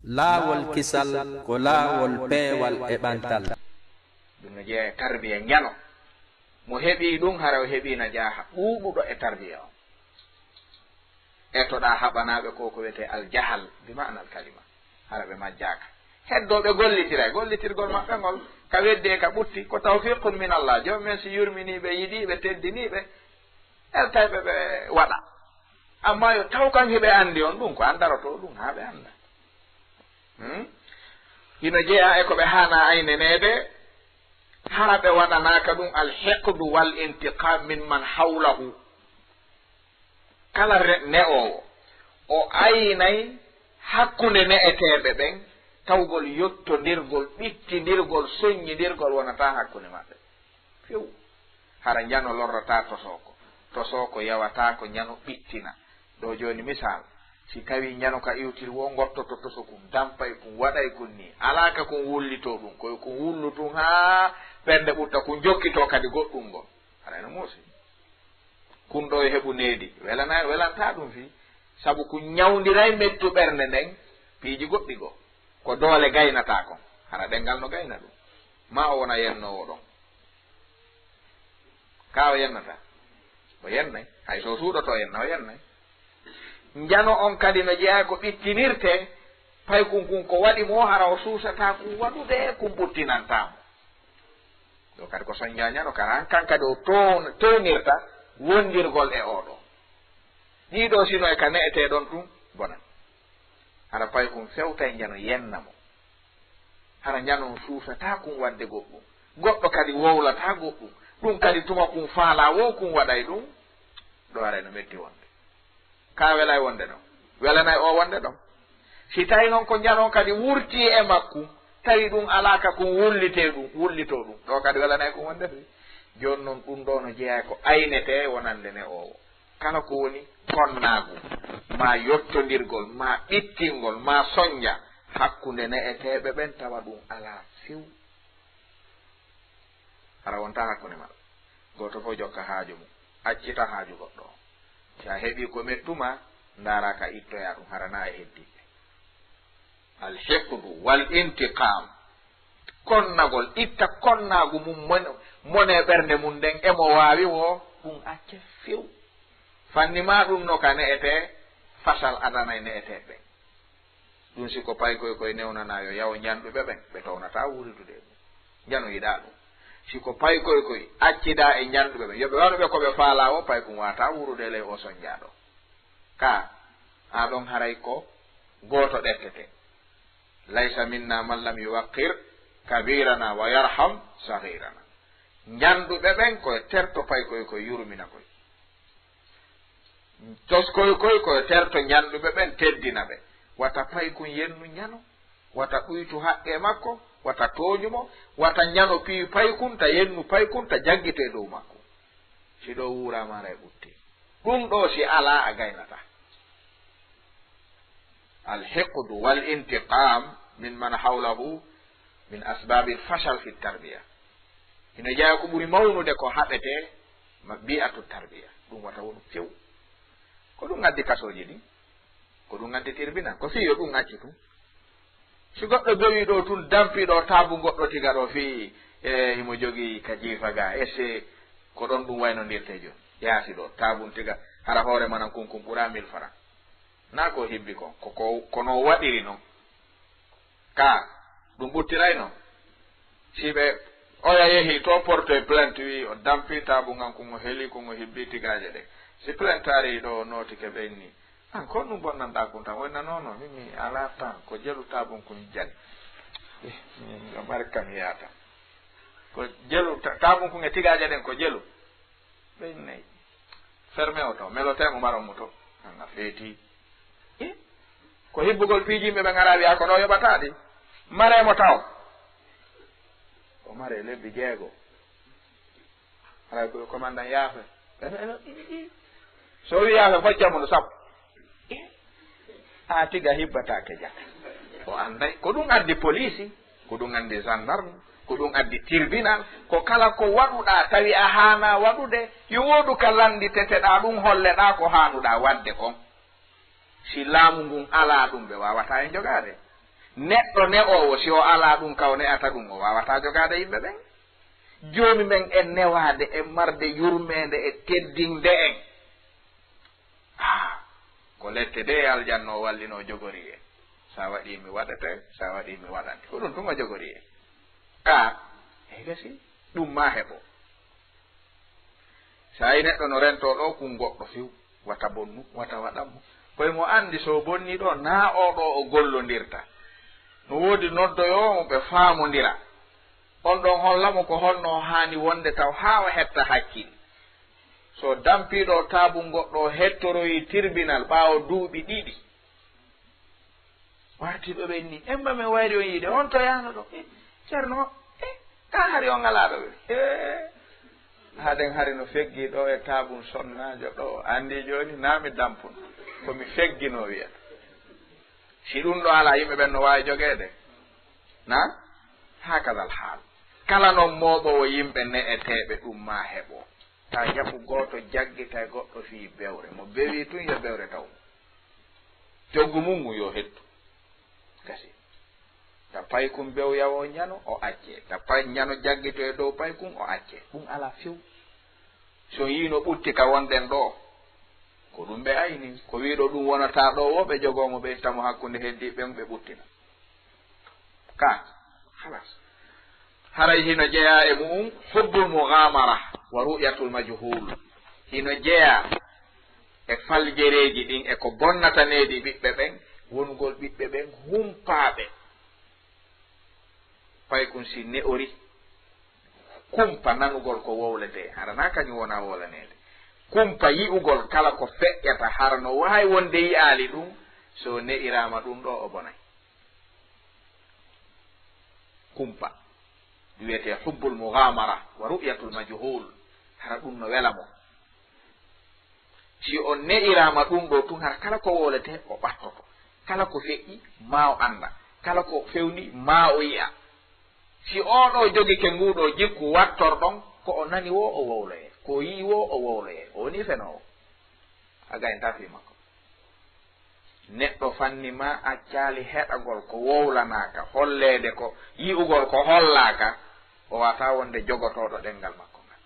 laawol kisal ko laawol peewal e ɓantal. ɗum no jeeya tarbiya njano mo heɓi ɗum hara o heɓina jaaha ɓuuɓuɗo e tarbiya o ettoɗa haɓanaɓe ko ko wiyete aljahal bi ma'na al kalima hara ɓe majjaka heddoɓe gollitirgol maɓɓe ngol ka weddi e ka ɓutti ko tawfiqun min Allah joni men si yurminiɓe yiɗiɓe teddiniɓe eltayɓe ɓe waɗa amma yo taw kan heɓe andi on ɗum ko andaroto ɗum ha ɓe anda ina jeeya e ko ɓe hana aynenede ha ɓe waɗanaka ɗum alhiqdu wal intiqam min man hawlahu kala ne'owo o aynay hakkunde ne'eteɓe ɓen tawgol yottodirgol ɓittidirgol soññidirgol wonata hakkunde maɓɓe few hara njano lorrata tosoko yawata ko njano ɓittina ɗo joni misal si tawi njano ka iwtiri wo gottoto toso kum dampay kum waɗay kum ni alaka kum wullito ɗum koye kum wullu tum ha ɓernde ɓutta kum jokkito kadi goɗɗum ngol hara ene muusi kun ɗo e heɓu needi welanta ɗum fi sabu ko ñawdiray mettu ɓernde nden piiji goɗɗi goo ko doole gaynata kon hara ɗengal no gayna ɗum ma o wona yennowo ɗon ka o yennata o yennay hay so suuɗoto yenna o yennay njano on kadi no jeeya ko ɓittinirte pay kun ko waɗi mo hara o suusata kum waɗude kum ɓuttinantamo ɗo kadi ko soñja ñano kara han kan kadi o townirta wondirgol e oɗo ɗiɗo sino e ka ne'ete ɗon tum bonan hara pay kum fewtay njano yenna mo hara njano suusata kum wadde goɗɗum goɗɗo kadi wowlata goɗɗum ɗum kadi tuma kum faala wo kum waɗay ɗum ɗo ara no metti wonde ka welay wonde ɗon welanay o wonde ɗon si tawi noon ko njano kadi wurti e makku tawi ɗum alaka kum wullito ɗum ɗo kadi welanay kum wonde fi joni noon ɗum ɗo no jeeya ko aynete wonande ne owo kala ko woni konnagu ma yottodirgol ma ɓittingol ma soñja hakkunde ne'eteɓe ɓen tawa ɗum ala few hara wonta hakkunde maɓɓe goto fof jokka haaju mum accita haaju goɗɗo o si a heeɓi ko mettuma ndara ka ittoya ɗum harana e heddiɓe alhiqdu wal intiqam konnagol itta konnagu mum mone ɓernde mum nden emo wawi wo ɗum acce few fannima ɗum no ka ne'ete fasal adanay ne'eteɓe ɗum siko pay koye newnana yo yaw ñanɗuɓe ɓen ɓe townata wuridude ɗum jano yiɗa ɗum siko pay koye accida e ñanɗuɓe ɓen yoɓe wanuɓe koɓe faala o pay kum wata wurude ley o soñjaɗo ka aɗon haray ko goto ɗettete laysa minna man lam yuwaqqir kabirana wa yarham sahirana ñanɗuɓe ɓen koye terto pay koye yurmina koye koye terto ñanɗuɓe ɓen teddina ɓe wata pay kum yennu ñano wata ɓuytu haqqe makko wata tooñumo wata ñano piiwi paykum ta yennu paykum ta jaggite dow makko si ɗo wuramara e ɓutti ɗum ɗo si ala a gaynata alhiqdu wal intiqam min man hawlahu min asbabi lfachal fi tarbiya ina jeeya ko ɓuri mawnude ko haɓete bi'atu tarbiya ɗum wata wonu few ko ɗum addi kasoji ɗi ko ɗum addi tirbina ko fiyo ɗum acci tum si goɗɗo jowi ɗo tun dampiɗo taabu goɗɗo tiga ɗo fi himo jogii ka jiifa ga esse ko ɗon ɗum waynodirte joni yaasi ɗo taabun tiga hara hoore manan kunkum ɓura 1000 francs na ko hibbi kon kono waɗiri noon ka ɗum ɓuttiray noon si ɓe oya yehi to porte plainte wi o dampi taabu ngan kongo heeli kongo hibbi tigaje ɗe si plainte ari ɗo notike ɓenni an ko ɗum bonnanɗa kum tan wonna nono mimi ala tan ko jelu tabum kum jani mi mari kam yiyata ko jelu tabum kum e tigaje ɗen ko jelu ɓennayi fermé o taw melotemo maronmo to an a feeti ko hibbugol piijimɓe ɓe gara wiya ko ɗo yoɓataɗi maremo taw o mare lebbi 6 hay ko commandant yaafe so wi yaafe foccamuno sappo ha tiga hibbatake jakka o anday ko ɗum addi police ko ɗum addi gendarme ko ɗum addi tribunal ko kala ko waɗuɗa tawi a hana waɗude yo woɗu ka landiteteɗa ɗum holleɗa ko hanuɗa wadde kon si laamu ngun ala ɗum ɓe wawata e jogade neɗɗo ne'owo si o ala ɗum kaw ne'ata ɗum o wawata jogade yimɓe ɓen joomi men e newade e marde yurmede e teddinde en ko lette de aljanno o wallino jogori en sa waɗi mi waɗete sa waɗi mi waɗante ko ɗum tuma jogori en e gasi ɗum ma heɓo sa yi neɗɗo no rento ɗo kum goɗɗo fiw wata bonnu wata waɗanmo koye mo andi so bonni ɗo na oɗo o gollondirta no woodi noddoyomo ɓe faamodira on ɗon hollamo ko holno haani wonde taw haa o hetta hakkille so dampiɗo taabu goɗɗo hettoroyi tribunal ɓaawo duuɓi ɗiɗi wartiɓe ɓen ni emba min wayri on yiide on to yano ɗo ceerno ka hari on ngalaɗo ɓe haɗen hari no feggi ɗo e taabum sonnajo ɗo andi joni nami dampun komi feggino wiyata si ɗum ɗo ala yimɓe ɓen no wawi joguede na hakadal haal kala noon mooɓowo yimɓe ne'eteɓe ɗum ma heɓo ta jaɓu goto jaggita e goɗɗo fi bewre mo bewi tun yo bewre taw joggu mum yo hettu gasi ta paykum bewyawo ñano o acce ta pay ñano jaggito e dow paykum o acce ɗum ala few so yino ɓutti ka wonɗen ɗo ko ɗum ɓe ayni ko wiɗo ɗum wonata ɗo wo ɓe jogomo ɓe ittamo hakkude heddi ɓen ɓe ɓuttina ka halas haray hino jeeya e mum hubbul mughamara wa ru'yatul majhul hino jeeya e faljereji ɗin e ko bonnatanedi ɓiɓɓe ɓen wongol ɓiɓɓe ɓen humpaɓe fay kun si ne'ori kumpa nanugol ko wowlete harana kañum wona wolanede kumpa yi'ugol kala ko feƴƴata hara no wawi wonde yi'ali ɗum so ne'irama ɗum ɗo o bonay kumpa wiyete hubbul mughamara wa ru'yatul majhul hara ɗum no welamo si o ne'irama ɗum ɗo tun hara kala ko wolete o ɓattoto kala ko feƴƴi ma o anda kala ko fewni ma o yi'a si oɗo jogi ke nguɗo jikku wattorɗon ko o nani wo o wowloye ko yi wo o wowloye o woni fenowo aga en tafi makko neɗɗo fanni ma accali heɗagol ko wowlanaka hollede ko yi'ugol ko hollaka o wata wonde jogotoɗo ɗengal makko ngal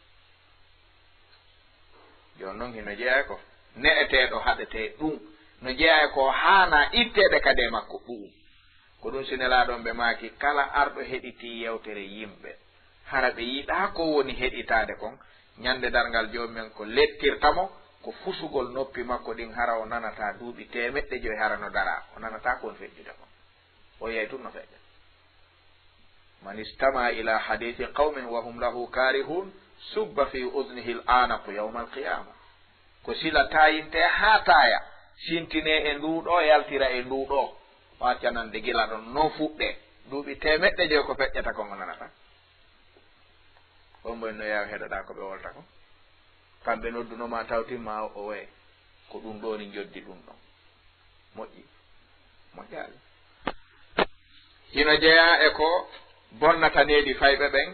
joni noon hino jeeya ko ne'eteɗo haɗete ɗum no jeeya ko hana ittede kade makko ɗum ko ɗum sinelaɗon ɓe maaki kala arɗo heɗiti yewtere yimɓe hara ɓe yiɗa ko woni heɗitade kon ñande dargal jomumen ko lettirtamo ko fusugol noppi makko ɗin hara o nanata duuɓi temeɗɗe joyi hara no dara o nanata kon feƴƴude kon o yeey tun no feƴƴa man istama ila hadithi qawmin wa hum lahu karihun subba fi udnihi l anaku yawma alqiyama ko sila tayinte ha taya sintine e nduɗo yaltira e nduɗo waccanande gila ɗon no fuɗɗe duuɓi temeɗɗe joyi ko feƴƴata kon o nanata on moy no yaw heɗoɗa ko ɓe wolta ko kamɓe noddunoma tawtimma o waye ko ɗum ɗo ni joddi ɗum ɗon moƴƴi moƴƴaali hino jeeya e ko bonnatanedi fayɓe ɓen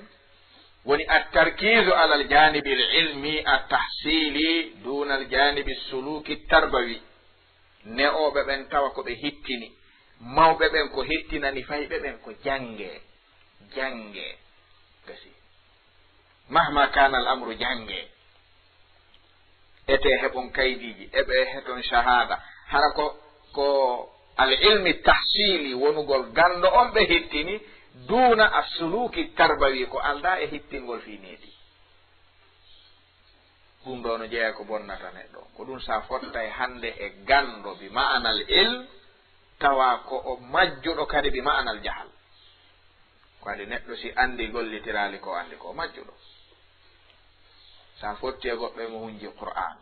woni attarkisu ala al janibi l ilmi attahsili duna al janibi suluki tarbawi ne'oɓe ɓen tawa ko ɓe hittini mawɓe ɓen ko hettinani fayɓe ɓen ko jange gasi mahma kana al amru jange ete heɓon kaydiji eɓe heton shahada hara ko al ilmi tahsili wonugol gando on ɓe hettini duna assuluki tarbawi ko alda e hittingol finedi ɗum ɗo no jeeya ko bonnata neɗɗo ko ɗum sa fotta e hande e gando bi ma'anal ilm tawa ko o majjuɗo kadi bi ma'anal jahal ko adi neɗɗo si andi gollitirali ko andi ko majjuɗo sa fotti e goɗɗo mo hunji qur'an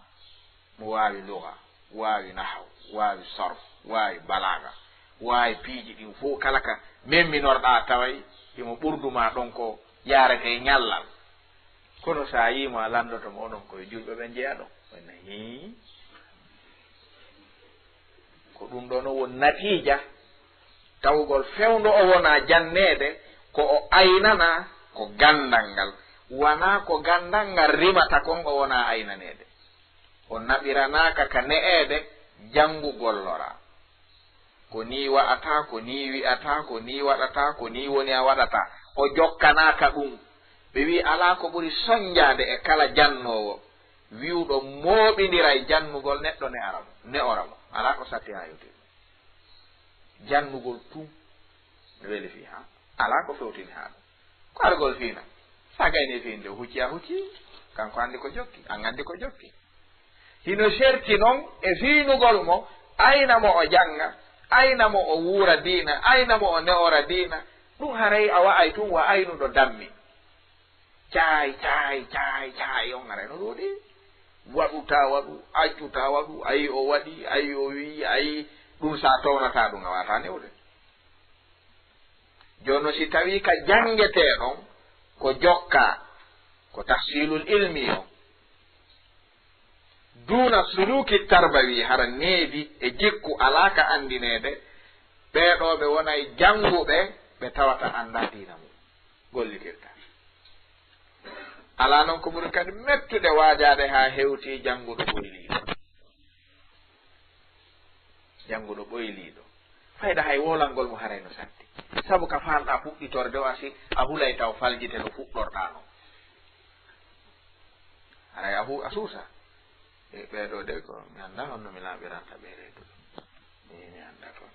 mo wawi lugha wawi nahaw wawi sarf wawi balaga wawi piiji ɗin fof kala ka memminorɗa taway imo ɓurduma ɗon ko yarete ñallal kono sa yimo a landotomo onon koye julɓe ɓen jeeya ɗon ɓenna hi ko ɗum ɗo no won natija tawugol fewndo o wona jannede ko o aynana ko gandal ngal wona ko gandal ngal rimata kon o wona aynanede o naɓiranaka ka ne'ede janngu gollora ko ni wa'ata ko ni wi'ata ko ni waɗata ko ni woni a waɗata o jokkanaka ɗum ɓe wi ala ko ɓuri soñjade e kala jannowo wiwɗo mooɓidira e jannugol neɗɗo ne oramo ala ko satti ha yewti jannugol tum ne weli fi ha ala ko fewtini ha ɗum ko argol fiina sa gayni fiinde hucci a hucci kanko andi ko jokki an andi ko jokki hino serti noon e fiinugol mo aynamo o janga aynamo o wuura diina aynamo o ne'ora diina ɗum haray a wa'ay tum wa aynuɗo dammi caay on haray no ɗuuɗi waɗuta waɗu accuta waɗu ayi o waɗi ayi o wi ayi ɗum sa townata ɗum a wata newde jono si tawi ka jangeteɗon ko jokka ko tahsilul ilmi o duna suluki tarbawi hara needi e jikku alaka andinede ɓeɗo ɓe wonay janguɓe ɓe tawata anda dina mum gollitirta ala noon ko ɓuri kadi mettude waajade ha hewti janguɗo ɓoyliɗo fayda hay wolangol mo haray no satti sabu ka falɗa fuɗɗitorde o asi a hulay taw faljite no fuɗɗorɗa no haray a suusa e ɓeɗo de ko mi anda honno mi laaɓiranta ɓe reeduɗo mi anda toon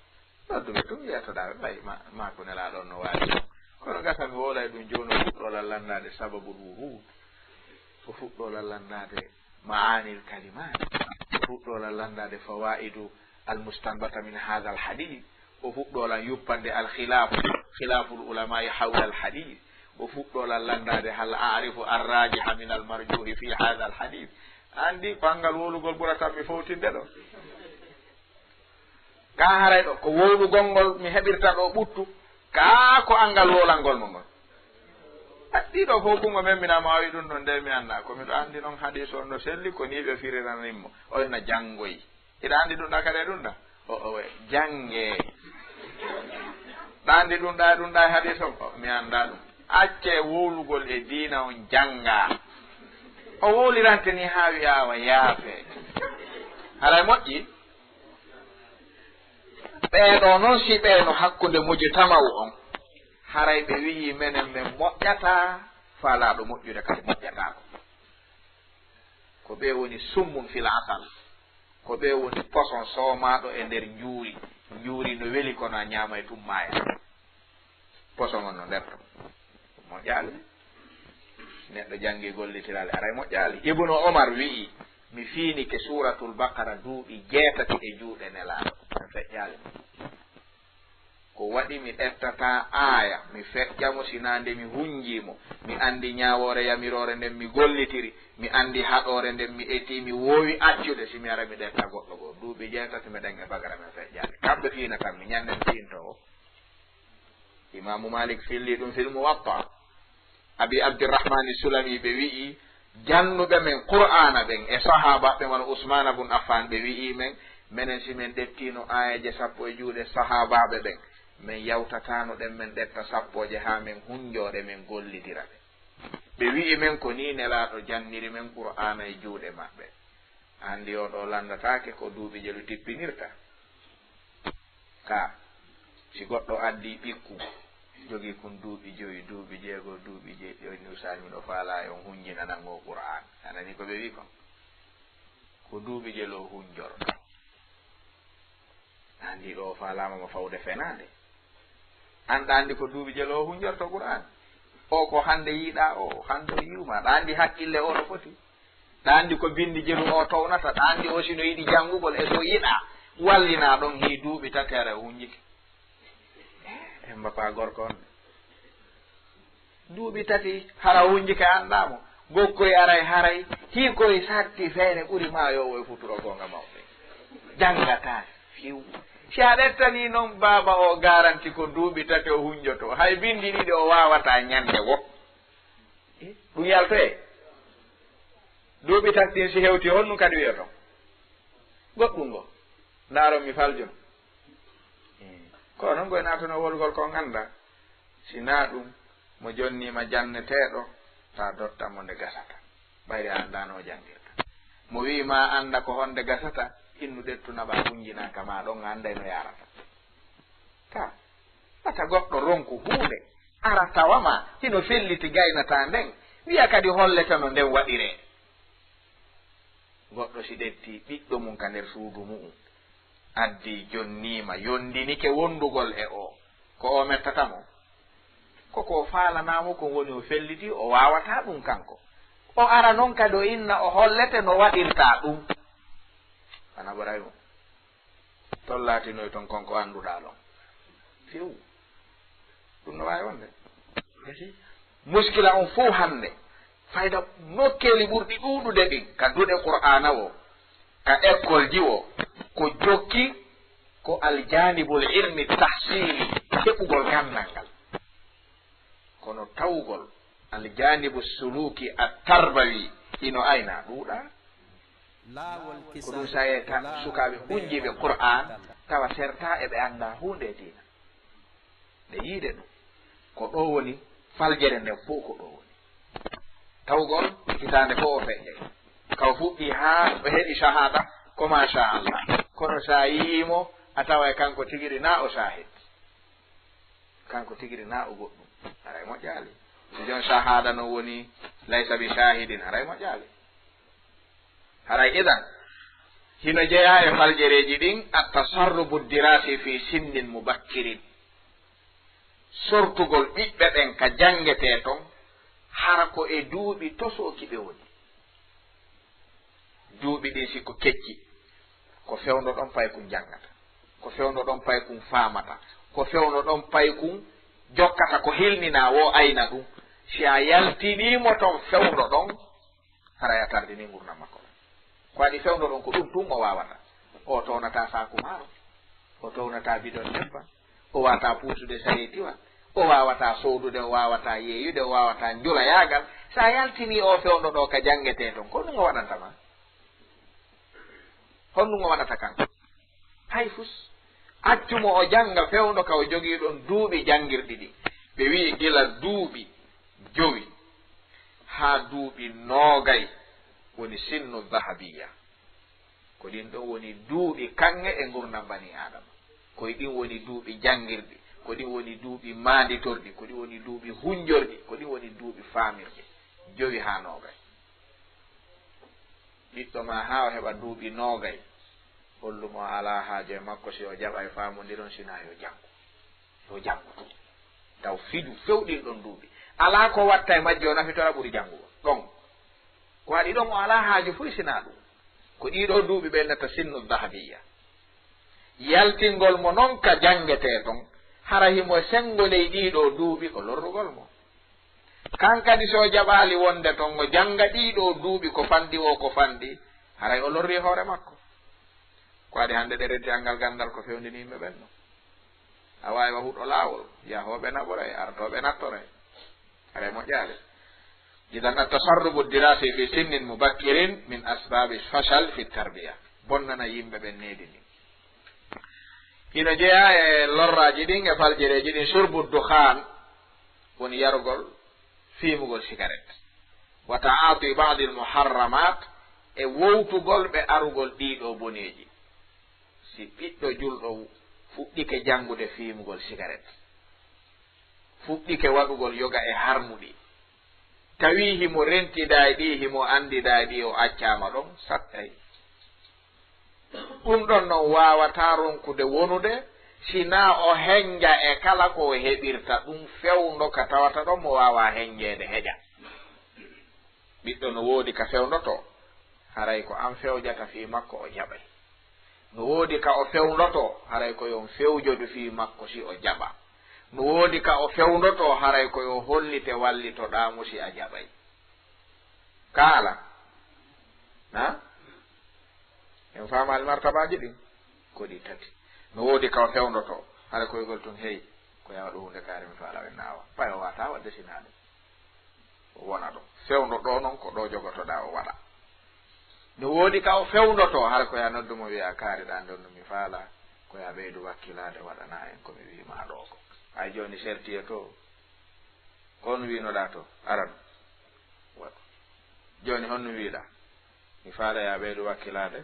nodduɓe tum wiyatoɗa ɓay mako nelaɗon no wawi kono gasa mi wolay ɗum joni o fuɗɗolal landade sababul wurud o fuɗɗolal landade ma'anil kalimat o fuɗɗolal landade fawaidu almustanbata min hadha alhadith o fuɗɗolal yuppande khilaful ulamai hawla alhadith o fuɗɗolal landade hal a'rifu arrajiha min almarjuhi fi hadha alhadith andi bangal wolugol ɓuratan mi fawtinde ɗo ka haray ɗo ko wolugol ngol mi heɓirta ɗo ɓuttu ka ko angal wolangol mo ngol ɗiɗo fof ɓungo men minama wawi ɗum ɗon nde mi anda ko miɗo andi noon hadis on no selli ko ni ɓe firiranimmo oyna janggoyi iɗa andi ɗum ɗa kadi ɗum ɗa o jange ɗa andi ɗum ɗa hadis on mi anda ɗum acce wolugol e diina on janga o wolirante ni ha wiyawa yaafe haray moƴƴi ɓeɗo noon si ɓeeno hakkude mujtamaw on haray ɓe wiyi menen min moƴƴata faalaɗo moƴƴude kadi moƴƴatako ko ɓe woni summum fil asal ko ɓe woni poson somaɗo e nder njuuri no weli kono a ñaama e tum maaya poson on no nderto moƴƴaali neɗɗo jangi gollitirale aray moƴƴaali ibnu omar wi'i mi fiinike suratul baqara duuɓi 7 e juuɗe nelaaɗo feƴƴaali ko waɗi mi ɗeftata aaya mi feƴƴamo sinande mi hunjimo mi andi ñawore yamirore nden mi gollitiri mi andi haɗore nden mi eti mi wowi accude simi ara mi ɗefta goɗɗo goo duuɓi 7 meɗen e bagara men feƴƴaali kamɓe fiina tan mi ñanden fiinto o imamu malik filli ɗum fil muwatta abi abdirrahmani sulami ɓe wi'i jannuɓe men qur'ana ɓen e sahaba ɓe wona usmana bun affan ɓe wi'i men menen simin ɗettino ayaje 10 e juuɗe sahabaɓe ɓen min yawtatano ɗen min ɗetta 10 ha min hunjore min gollidira ɓe wi'i men ko ni nelaɗo janniri men qur'ana e juuɗe maɓɓe andi o ɗo landatake ko duuɓi jelu tippinirta ka si goɗɗo addi ɓikku jogi kon duuɓi 5 duuɓi 6 duuɓi 7 o nusani ɗo faala on hunjinanan o qur'an anani ko ɓe wi kon ko duuɓi jelo hunjoro andi ɗo faalama mo fawde fenade anda andi ko duuɓi jelo hunjorto qur'an o ko hande yiiɗa o hande o yiwma ɗa andi haqqille o no foti ɗa andi ko bindi jelu o townata ɗa andi o sino yiɗi janngugol e so yiɗa wallina ɗon hi duuɓi 3 ara hunjiki mbapa gorko on duuɓi 3 hara hunjike anndamo gokkoye aray haray hikoye satti feere ɓuri maayowo e futuro gonga mawɓe janngata fiw si a ɗettani noon baaba o garanti ko duuɓi 3 o hunjoto hay bindi ɗiɗi o wawata ñande wo ɗum yaltoye duuɓi 3 ɗin si hewti honnu kadi wiyoto goɗɗum ngo ndaaron mi faljon ko noon goye naatono wolgol ko ganda sina ɗum mo jonnima janneteɗo ta dottamo nde gasata ɓayri andano jangirta mo wima anda ko honde gasata innu ɗettu naɓa hunjinaka ma ɗon anda no yarata ka ata goɗɗo ronku huunde ara tawama hino felliti gaynata nden wiya kadi holleta no nden waɗire goɗɗo si ɗetti ɓiɗɗo mum ka nder suudu mu'um addi jonnima yondinike wondugol e o ko o mettatamo koko faalanamo ko woni o felliti o wawata ɗum kanko o ara noon kadi o inna o hollete no waɗirta ɗum ana ɓoray mo tollatinoy toon konko annduɗa ɗon few ɗum no wawi wonde muskila on fof hande fayda nokkeli ɓurɗi ɗuɗude ɗin ka duɗe qur'ana o ka école ji o ko jokki ko aljanibul ilmi tahsili heɓugol gandal ngal kono tawgol aljanibu suluki attarbawi ino ayna ɗuuɗa ko ɗum sayeta sukaɓe hunjiɓe qur'an tawa serta eɓe anda hunde dina ɓe yiide ɗum ko ɗo woni faljere nden fof ko ɗo woni tawgol hitande fof o feƴƴe kaw fuɗɗi ha ɓe heɗi shahada ko machallah kono sa yiimo a tawa e kanko tigiri na o shahid kanko tigiri na o goɗɗum haray moƴƴaali so jon shahada no woni laysa bi shahidin haray moƴƴaali haray idan hino jeeya e faljereji ɗin attasarrubu dirasi fi sinnin mubakkirin sortugol ɓiɓɓe ɓen ka jangete ton hara ko e duuɓi tosoki ɓe woni duuɓi ɗin sikko kecci ko fewno ɗon pay kum jangata ko fewno ɗon pay kum faamata ko fewno ɗon pay kum jokkata ko hilnina wo ayna ɗum si a yaltinimo ton fewno ɗon hara a tardini gurdam makko ko waɗi fewno ɗon ko ɗum tun o wawata o townata saku maaro o townata bidon nebban o wawata puusude saretiwa o wawata soodude o wawata yeeyude o wawata njula yaagal sa yaltini o fewno ɗo ka jangete ton ko ɗum o waɗantama honɗum o waɗata kanko hay fus accumo o janga fewno ka o jogii ɗon duuɓi jangirɗi ɗi ɓe wi gila duuɓi jowi ha duuɓi noogay woni sinnu dahabiya ko ɗin ɗon woni duuɓi kange e gurdam bani adama koye ɗin woni duuɓi jangirɗi ko ɗin woni duuɓi manditorɗi ko ɗin woni duuɓi hunjorɗi ko ɗin woni duuɓi faamirɗi jowi ha noogay ɓiɗɗo ma ha o heɓa duuɓi noogay hollumo ala haaje makko si o jaɓa e faamondiron sina yo jangu taw fidu fewɗin ɗon duuɓi ala ko watta e majji o nafitora ɓuri jangugo ɗon ko waɗi ɗon o ala haaje foy sina ɗum ko ɗiɗo duuɓi ɓe netta sinnu dahabiya yaltingol mo noon ka jangete ton hara himo sengoley ɗiɗo duuɓi ko lorrugol mo kankadi so jaɓali wonde ton o janga ɗiɗo duuɓi ko fandi o ko fandi haray o lorri hoore makko ko waɗi hande ɗerenti angal gandal ko fewndini yimɓe ɓen ɗo a wawi wa huɗo laawol yahoɓe naɓore artoɓe nattore haray moƴƴaali idan attasarrubu dirasi fi sinnin mubakkirin min asbabi fachal fi tarbiya bonnana yimɓe ɓen needini ina jeeya e lorraji ɗin e faljereji ɗin surbu dukhan woni yarugol fiimugol cigarette wa ta'ati ba'di al muharramat e wowtugol ɓe arugol ɗiɗo boneji si ɓiɗɗo julɗo fuɗɗike jangude fiimugol cigarette fuɗɗike waɗugol yoga e harmuɗi tawi himo rentiday ɗi himo andiday ɗi o accama ɗon sattay ɗum ɗon noon wawata ronkude wonude sina o henja e kala ko heɓirta ɗum fewndo ka tawata ɗon mo wawa henjede heƴa ɓiɗɗo no woodi ka fewndoto haray ko an fewjata fi makko o jaɓay no woodi ka o fewndoto haray ko yon fewjodu fi makko si o jaɓa no woodi ka o fewndoto haray ko yo hollite wallitoɗamo si a jaɓay kaala ha en famal martabaji ɗin ko ɗi tati no woodi ka o fewndoto haray koygol tun hey ko yawa ɗo hunde kaari mi faala ɓe nawa pay o wata wadde sina ɗum o wona ɗo fewndo ɗo noon ko ɗo jogotoɗa o waɗa no woodi ka o fewndoto har ko ya noddumo wiya kaariɗa nden no mi faala ko ya ɓeydu wakkilade waɗana en komi wima ɗo ko hay joni sertiye to kon winoɗa to aran joni honno wiiɗa mi faala ya ɓeydu wakkilade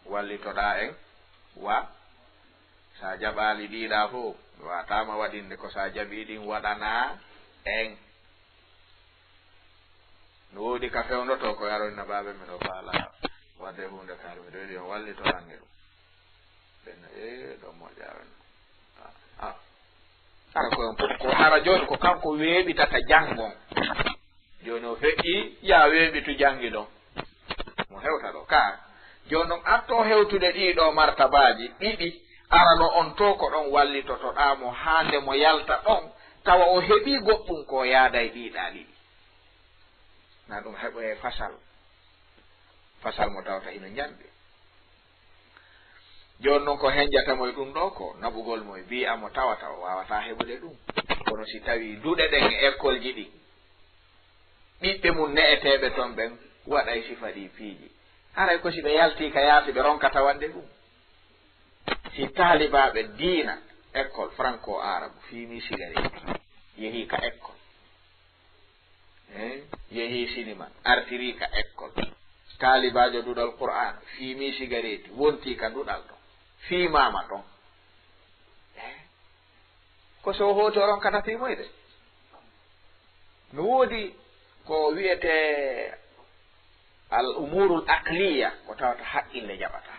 wallitoɗa en wa sa jaɓali ɗiɗa fo watama waɗinde ko sa jaɓi ɗin waɗana en no woodi ka fewnoto ko yaroyna baaɓe miɗo faala wadde hunde kaari miɗo yiɗi on wallito range ɗum ɓenna ɗon moƴƴa yaroyna ara koyon fof ko hara joni ko kanko weeɓitata janngon joni o feƴƴi ya weeɓitu janngi ɗon mo hewta ɗo ka joni noon atto hewtude ɗiɗo martabaji ɗiɗi arano on to ko ɗon wallitotoɗamo hande mo yalta ɗon tawa o heɓi goɗɗum ko yaada e ɗiɗa ɗiɗi na ɗum heɓo e fasal mo tawata ina ñande joni noon ko henjatamo e ɗum ɗo ko naɓugol mo e mbiyamo tawata o wawata heɓude ɗum kono si tawi duɗe ɗen e école ji ɗi ɓiɓɓe mum ne'eteɓe toon ɓen waɗay sifa ɗi piiji haray ko si ɓe yalti ka yaasi ɓe ronkata wande ɗum si taalibaɓe diina école franco arabe fimi cigarette yeehi ka école yeehi cinéma artiri ka école taalibajo duɗal qur'an fimi cigarette wonti ka duɗal ɗon fimama ɗon ko so hooti o ronkata fimoyde no woodi ko wiyete al umurul aqliya ko tawata haqqille jaɓata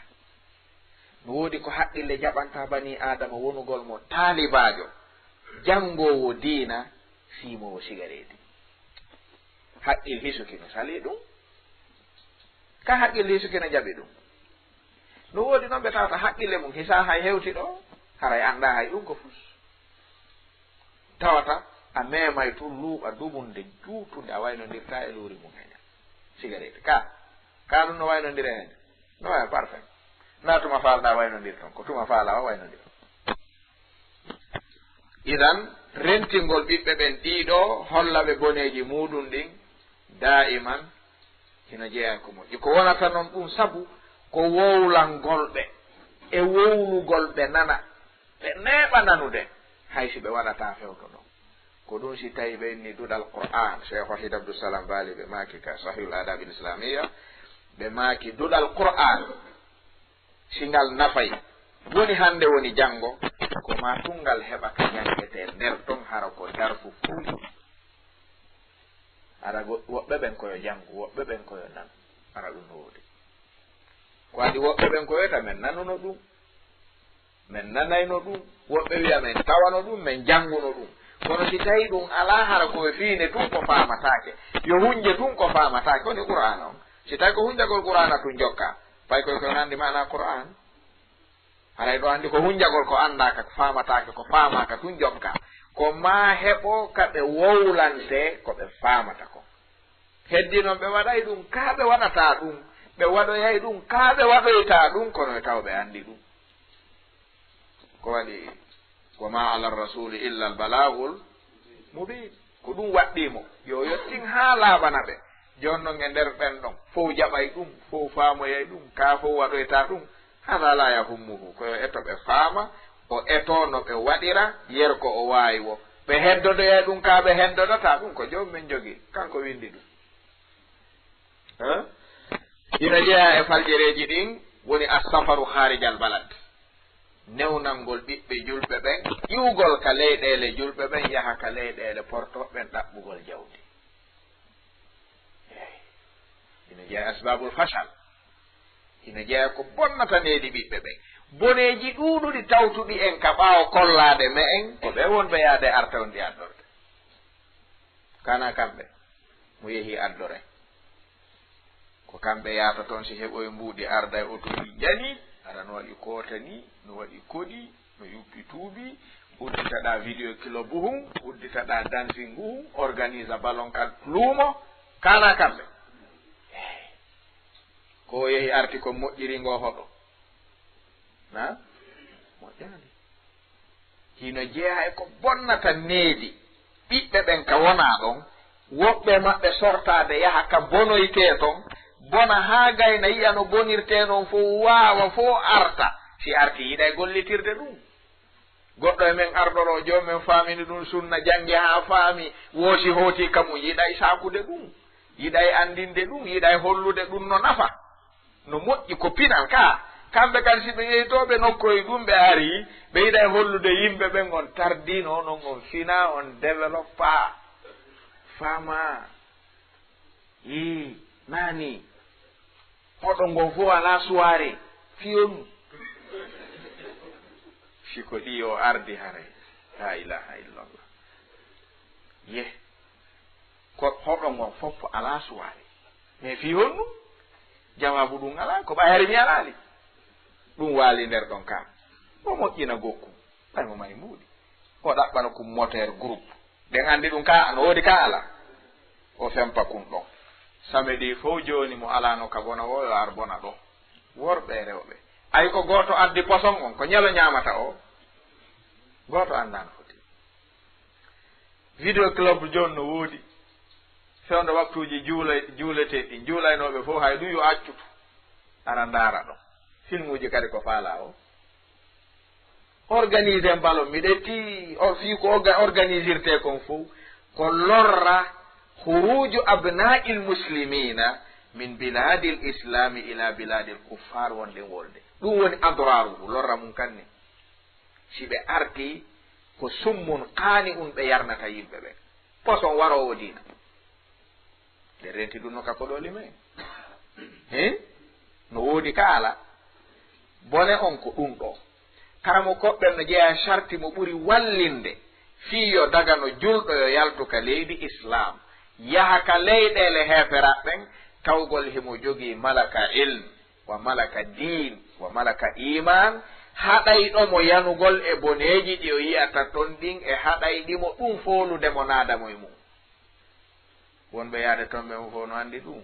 no woodi ko haqqille jaɓanta bani adama wonugol mo taalibajo janngowo diina fimowo cigarette haqqil hisuki no sali ɗum ka haqqil hisuki no jaɓi ɗum no woodi noon ɓe tawata haqqille mum hisa hay hewti ɗo haray annda hay ɗum ko fus tawata a memay tun luuɓa dumunde juutunde a waynondirta e luuri mum heña cigarette ka ɗum no waynondire hen no way parfait na tuma falɗa waynondir ton ko tuma faala o waynondir idan rentingol ɓiɓɓe ɓen ɗiɗo hollaɓe boneji muɗum ɗin daiman hina jeeya ko moƴƴi ko wonata noon ɗum sabu ko wowlangolɓe e wowlugol ɓe nana ɓe neeɓa nanude haysi ɓe waɗata fewto ɗon ko ɗum si tawi ɓe inni duɗal qur'an cheikh wahid abdoussalam bali ɓe maaki ka sahihul adabil islamia ɓe maaki duɗal qur'an singal nafay woni hande woni janngo ko ma tungal heɓata jangete nder ɗon hara ko darfu fuuli ara woɓɓe ɓen koyo janngu woɓɓe ɓen koyo nan ara ɗum no woodi ko adi woɓɓe ɓen ko wiyata men nanuno ɗum men nanayno ɗum woɓɓe wiya men tawano ɗum men jannguno ɗum kono si tawi ɗum ala hara koye fiine tun ko famatake yo hunje tun ko famatake woni qur'ana on si tawi ko hunjagol qur'ana tun jokka fay koye koye andi mana qur'an haray ɗo andi ko hunjagol ko andaka ko famatake ko famaka tun jokka ko ma heɓo kaɓe wowlante ko ɓe famata ko heddi noon ɓe waɗay ɗum ka ɓe waɗata ɗum ɓe waɗoyay ɗum ka ɓe waɗoyta ɗum kono e taw ɓe andi ɗum ko waɗi wa ma ala rasuli illa al balagul mubin ko ɗum waɗɗimo yo yettin ha laaɓana ɓe joni noon e nder ɓen ɗon fof jaɓay ɗum fof faamoyay ɗum ka fof waɗoyta ɗum hada la yahummuhu koyo eto ɓe faama o eto no ɓe waɗira yer ko o waawi wo ɓe heddodoyay ɗum ka ɓe heddodota ɗum ko jomum men jogii kanko windi ɗum ina jeeya e faljereji ɗin woni assafaru haarijal balad newnalngol ɓiɓɓe julɓe ɓen ƴiwgol ka leyɗele julɓe ɓen yaha ka leyɗele portoɓen ɗaɓɓugol jawdi ina jeeya asbabul fachal ina jeeya ko bonnata needi ɓiɓɓe ɓen boneji ɗuuɗuɗi tawtuɗi en ka ɓaawo kollaade me en ko ɓe wonɓe yaade artawndi addorde kana kamɓe mo yehi addore ko kamɓe yaata toon si heɓoye mbuuɗi arda e otoji jani ara no waɗi kootani no waɗi koɗi no yuppi tuubi udditaɗa vidéo kilo buhum udditaɗa dancing buhum organise ballon kad luumo kana kamɓe ko yehi arti ko moƴƴiri ngo hoɗo na moƴƴani hino jeeya e ko bonnata needi ɓiɓɓe ɓen ka wona ɗon woɓɓe maɓɓe sortade yaha ka bonoyte ton bona haa gayna yiya no bonirte noon fof waawa fof arta si arti yiɗa e gollitirde ɗum goɗɗo e men ardoro joomen faamini ɗum sunna janngi haa faami woosi hooti kamum yiɗa e saakude ɗum yiɗa e anndinde ɗum yiɗa e hollude ɗum no nafa no moƴƴi ko pinal ka kamɓe kan si ɓe yeytoɓe nokkoye ɗum ɓe ari ɓe yiɗa e hollude yimɓe ɓen on tardino onon on fina on développa fama i nani hoɗo ngo fof ala suware fiyonu siko ɗi o ardi hare la ilaha illallah ye ko hoɗo ngon fof ala suware mais fiyonu jawabu ɗum ala ko ɓayere mi alali ɗum waali nder ɗon ka o moƴƴina gokku ɓay mo mari mbuuɗi o ɗaɓɓana kum moteur groupe ɗen andi ɗum ka no woodi ka ala o fempa kum ɗon samedi fof joni mo alano ka bona o yo ar bona ɗo worɓe rewɓe ay ko goto addi poson on ko ñalo ñamata o goto andano foti vidéo club joni no woodi fewndo waktuji juuleteɗi juulaynoɓe fof hay ɗum yo accutu ara ndaara ɗo film uji kadi ko faala o organise mbalo miɗe ti o fii ko organisirte kon fof ko lorra huruju abna'i lmuslimina min biladi l islami ila biladi l kuffar wonde wolde ɗum woni adraruhu lorra mum kanni si ɓe arti ko summun qaani un ɓe yarnata yimɓe ɓe poson warowo diina nde renti ɗum no kakoɗoli men no woodi ka ala bone on ko ɗum ɗo karamo koɓɓen no jeeya sarti mo ɓuri wallinde fii yo daga no julɗo yo yaltuka leydi islam yaha ka leyɗele heferaɓɓen tawgol himo jogii malaka ilm wa malaka din wa malaka iman haɗayɗomo yanugol e boneji ɗi o yiyata ton ɗin e haɗayɗimo ɗum foludemo naadamo e mum wonɓe yaade toon ɓe mo fof no anndi ɗum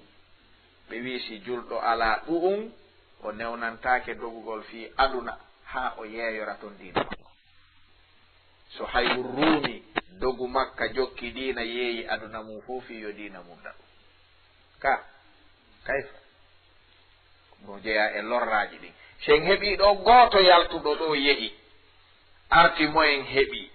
ɓe wii si julɗo ala ɗu'um o newnantake dogugol fii aduna haa o yeeyora toon diina makko so hayru ruumi dogu makka jokki diina yeeyi aduna mum fof fii yo diina mum ɗaɗum ka kayfa no jeeya e lorraaji ɗin sen heɓii ɗo gooto yaltuɗo ɗo yehi arti moyen heɓii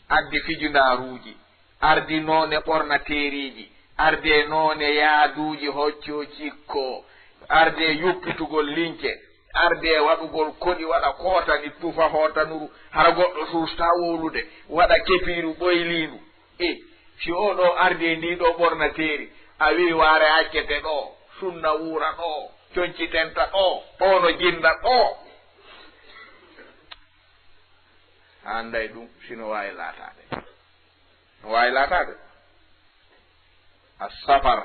addi fijundaaruuji ardi noone ɓornateeriiji arde noone yaaduuji hocco cikko arde yuppitugol lince arde waɗugol koɗi waɗa kootani tufa hootanuru hara goɗɗo suusta wowlude waɗa kepiiru ɓoyliindu si o ɗo arde ndi ɗo ɓornateeri a wii waare accete ɗo sunna wuura ɗo concitenta ɗo ono jinda ɗo anday ɗum sino waawi laataade no waawi laataade a safar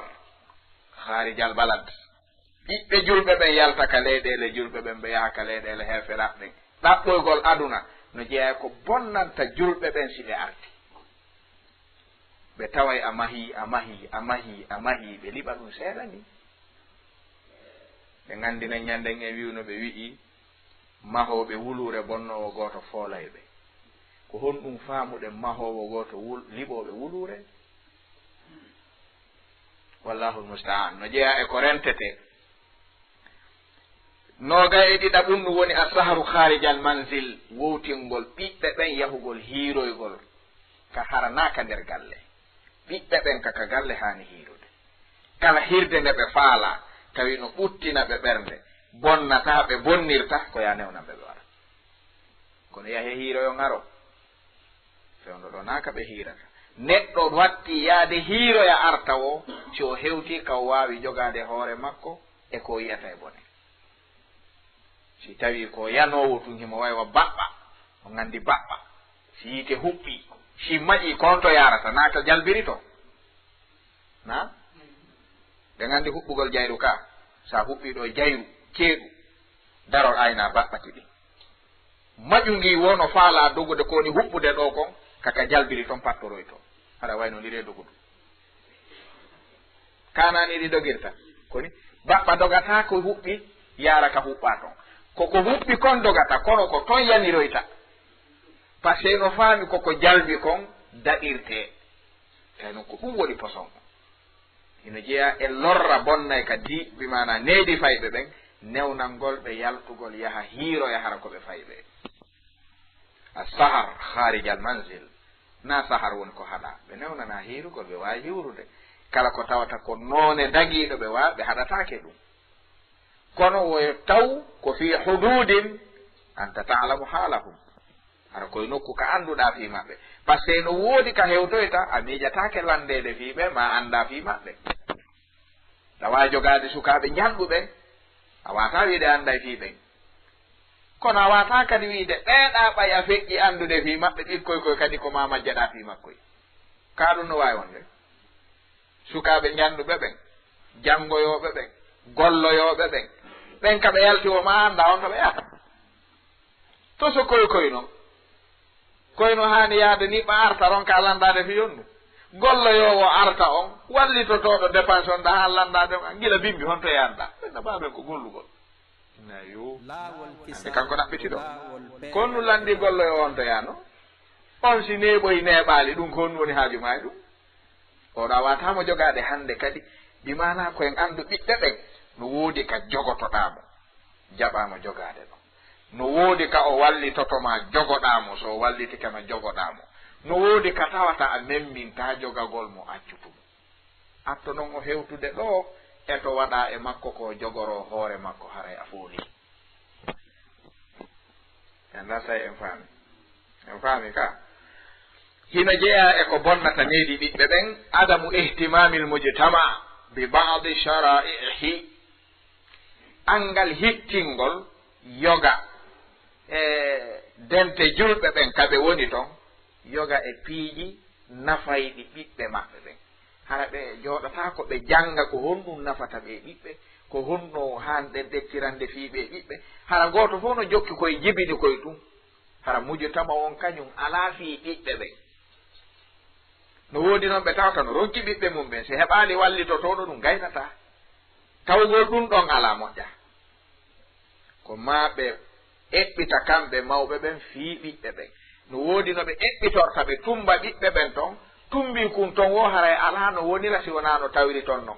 haarijal balad ɓiɓɓe julɓe ɓen yalta ka leyɗele julɓe ɓen ɓe yaha ka leyɗele heferaɓɓen ɗaɓɓoygol aduna no jeeya ko bonnanta julɓe ɓen si ɓe arti ɓe taway a mahi ɓe liɓa ɗum seeɗa ni ɓe nganndina ñanden e wiwno ɓe wi'i mahoɓe wulure bonnowo gooto foolayɓe ko honɗum faamuɗen mahowo gooto liɓoɓe wulure wallahu lmustaan no jeeya e ko rentete noga e ɗiɗa ɗum ɗum woni a saharu harijal manzil wowtingol ɓiɓɓe ɓen yahugol hiiroygol ka haranaka nder galle ɓiɓɓe ɓen kaka galle haani hiirude kala hirde nde ɓe faala tawi no ɓuttina ɓe ɓernde bonnata ɓe bonnirta ko ya newnan ɓe ɓe waɗa kono yahe hiiroyo ngaro fewndo ɗo naaka ɓe hiirata neɗɗo watti yaade hiiroya arta o si o hewti ka o waawi jogaade hoore makko e ko yiyata e bone si tawi ko yanowo tun himo waywa baɓɓa o nganndi baɓɓa si yiite huɓɓi si maƴi konto yarata naata jalbiri to na ɓe nganndi huɓɓugol jayru ka sa huɓɓi ɗo jayru ceeɗu darol ayna baɓɓati ɗi maƴu ngi wono faala dogude kowoni huɓɓude ɗo kon kaka jalbiri toon pattoroy to haɗa wayno ndire dogudu kanani ɗi dogirta koni baɓɓa dogata ko huɓɓi yara ka huɓɓa toon koko huɓɓi kon dogata kono ko toon yaniroyta par ce que no faami koko jalbi kon daɗirte tawi noon ko ɗum woni poson ina jeeya e lorra bonnay ka diɓɓi mana needi fayɓe ɓen newnalngol ɓe yaltugol yaha hiiroya hara ko ɓe fayɓe a sahar harijal manzil na sahar woni ko haɗa ɓe newnana hiirugol ɓe waawi hiwrude kala ko tawata ko noone dagiiɗo ɓe waawi ɓe haɗatake ɗum kono wo taw ko fi hududin anta ta'lamu halahum ara koye nokku ka annduɗa fi maɓɓe par ce que no woodi ka hewtoyta a miijatake landede fi ɓe ma annda fi maɓɓe tawa jogade sukaɓe janɗuɓe a wata wiide annda fi ɓen kono a wata kadi wiide ɓeeɗa ɓay a feƴƴi anndude fi maɓɓe ɓikkoy koye kadi ko ma majjaɗa fi makkoy ka ɗum no wawi wonde sukaɓe janɗuɓe ɓen janngoyoɓe ɓen golloyoɓe ɓen ɓen ka ɓe yalti o ma annda on to ɓe yata to so koyno haani yaade ni ɓa arta ron ka landade fi yonnu golloyowo arta on wallitotoɗo dépense on ɗa ha landade on gila bimbi honto yanɗa ɓenna baɓen ko gollugol nayo ande kanko ɗaɓɓitiɗo konnu landi golloyo on to yano on si neɓoyi neɓali ɗum ko honnu woni haaju ma ɗum oɗo a watamo jogade hande kadi ɗi mana koyen andu ɓiɓɓe ɓen no woodi ka jogotoɗamo jaɓamo jogade ɗo no woodi ka o wallitotoma jogoɗamo so wallitike no jogoɗamo no woodi ka tawata a memminta jogagol mo accutumo atto noon o hewtude ɗo e to waɗa e makko ko jogoro hoore makko haray a fooli anda say en faami ka hina jeeya e ko bonnata neydi ɓiɓɓe ɓen adamu ihtimamil mujtama bi ba'di shara'ihi angal hittingol yoga e dente julɓe ɓen kaɓe woni ton yoga e piiji nafayɗi ɓiɓɓe maɓɓe ɓen hara ɓe jooɗata ko ɓe jannga ko honɗum nafata ɓe ɓiɓɓe ko honno hanɗe ɗettirande fii ɓe ɓiɓɓe hara gooto fof no jokki koye jibini koye ɗum hara mujotama on kañum alaa fii ɓiɓɓe ɓen no woodi noon ɓe tawta no ronki ɓiɓɓe mum ɓen so heɓaali wallitotoɗo ɗum gaynata tawgol ɗum ɗon alaa moƴƴa ko ma ɓe eɓɓita kamɓe mawɓe ɓen fii ɓiɓɓe ɓen no woodi no ɓe eɓɓitorta ɓe tumba ɓiɓɓe ɓen ton tumbi kum ton wo haray alaa no wonira si wonaa no tawiri ton non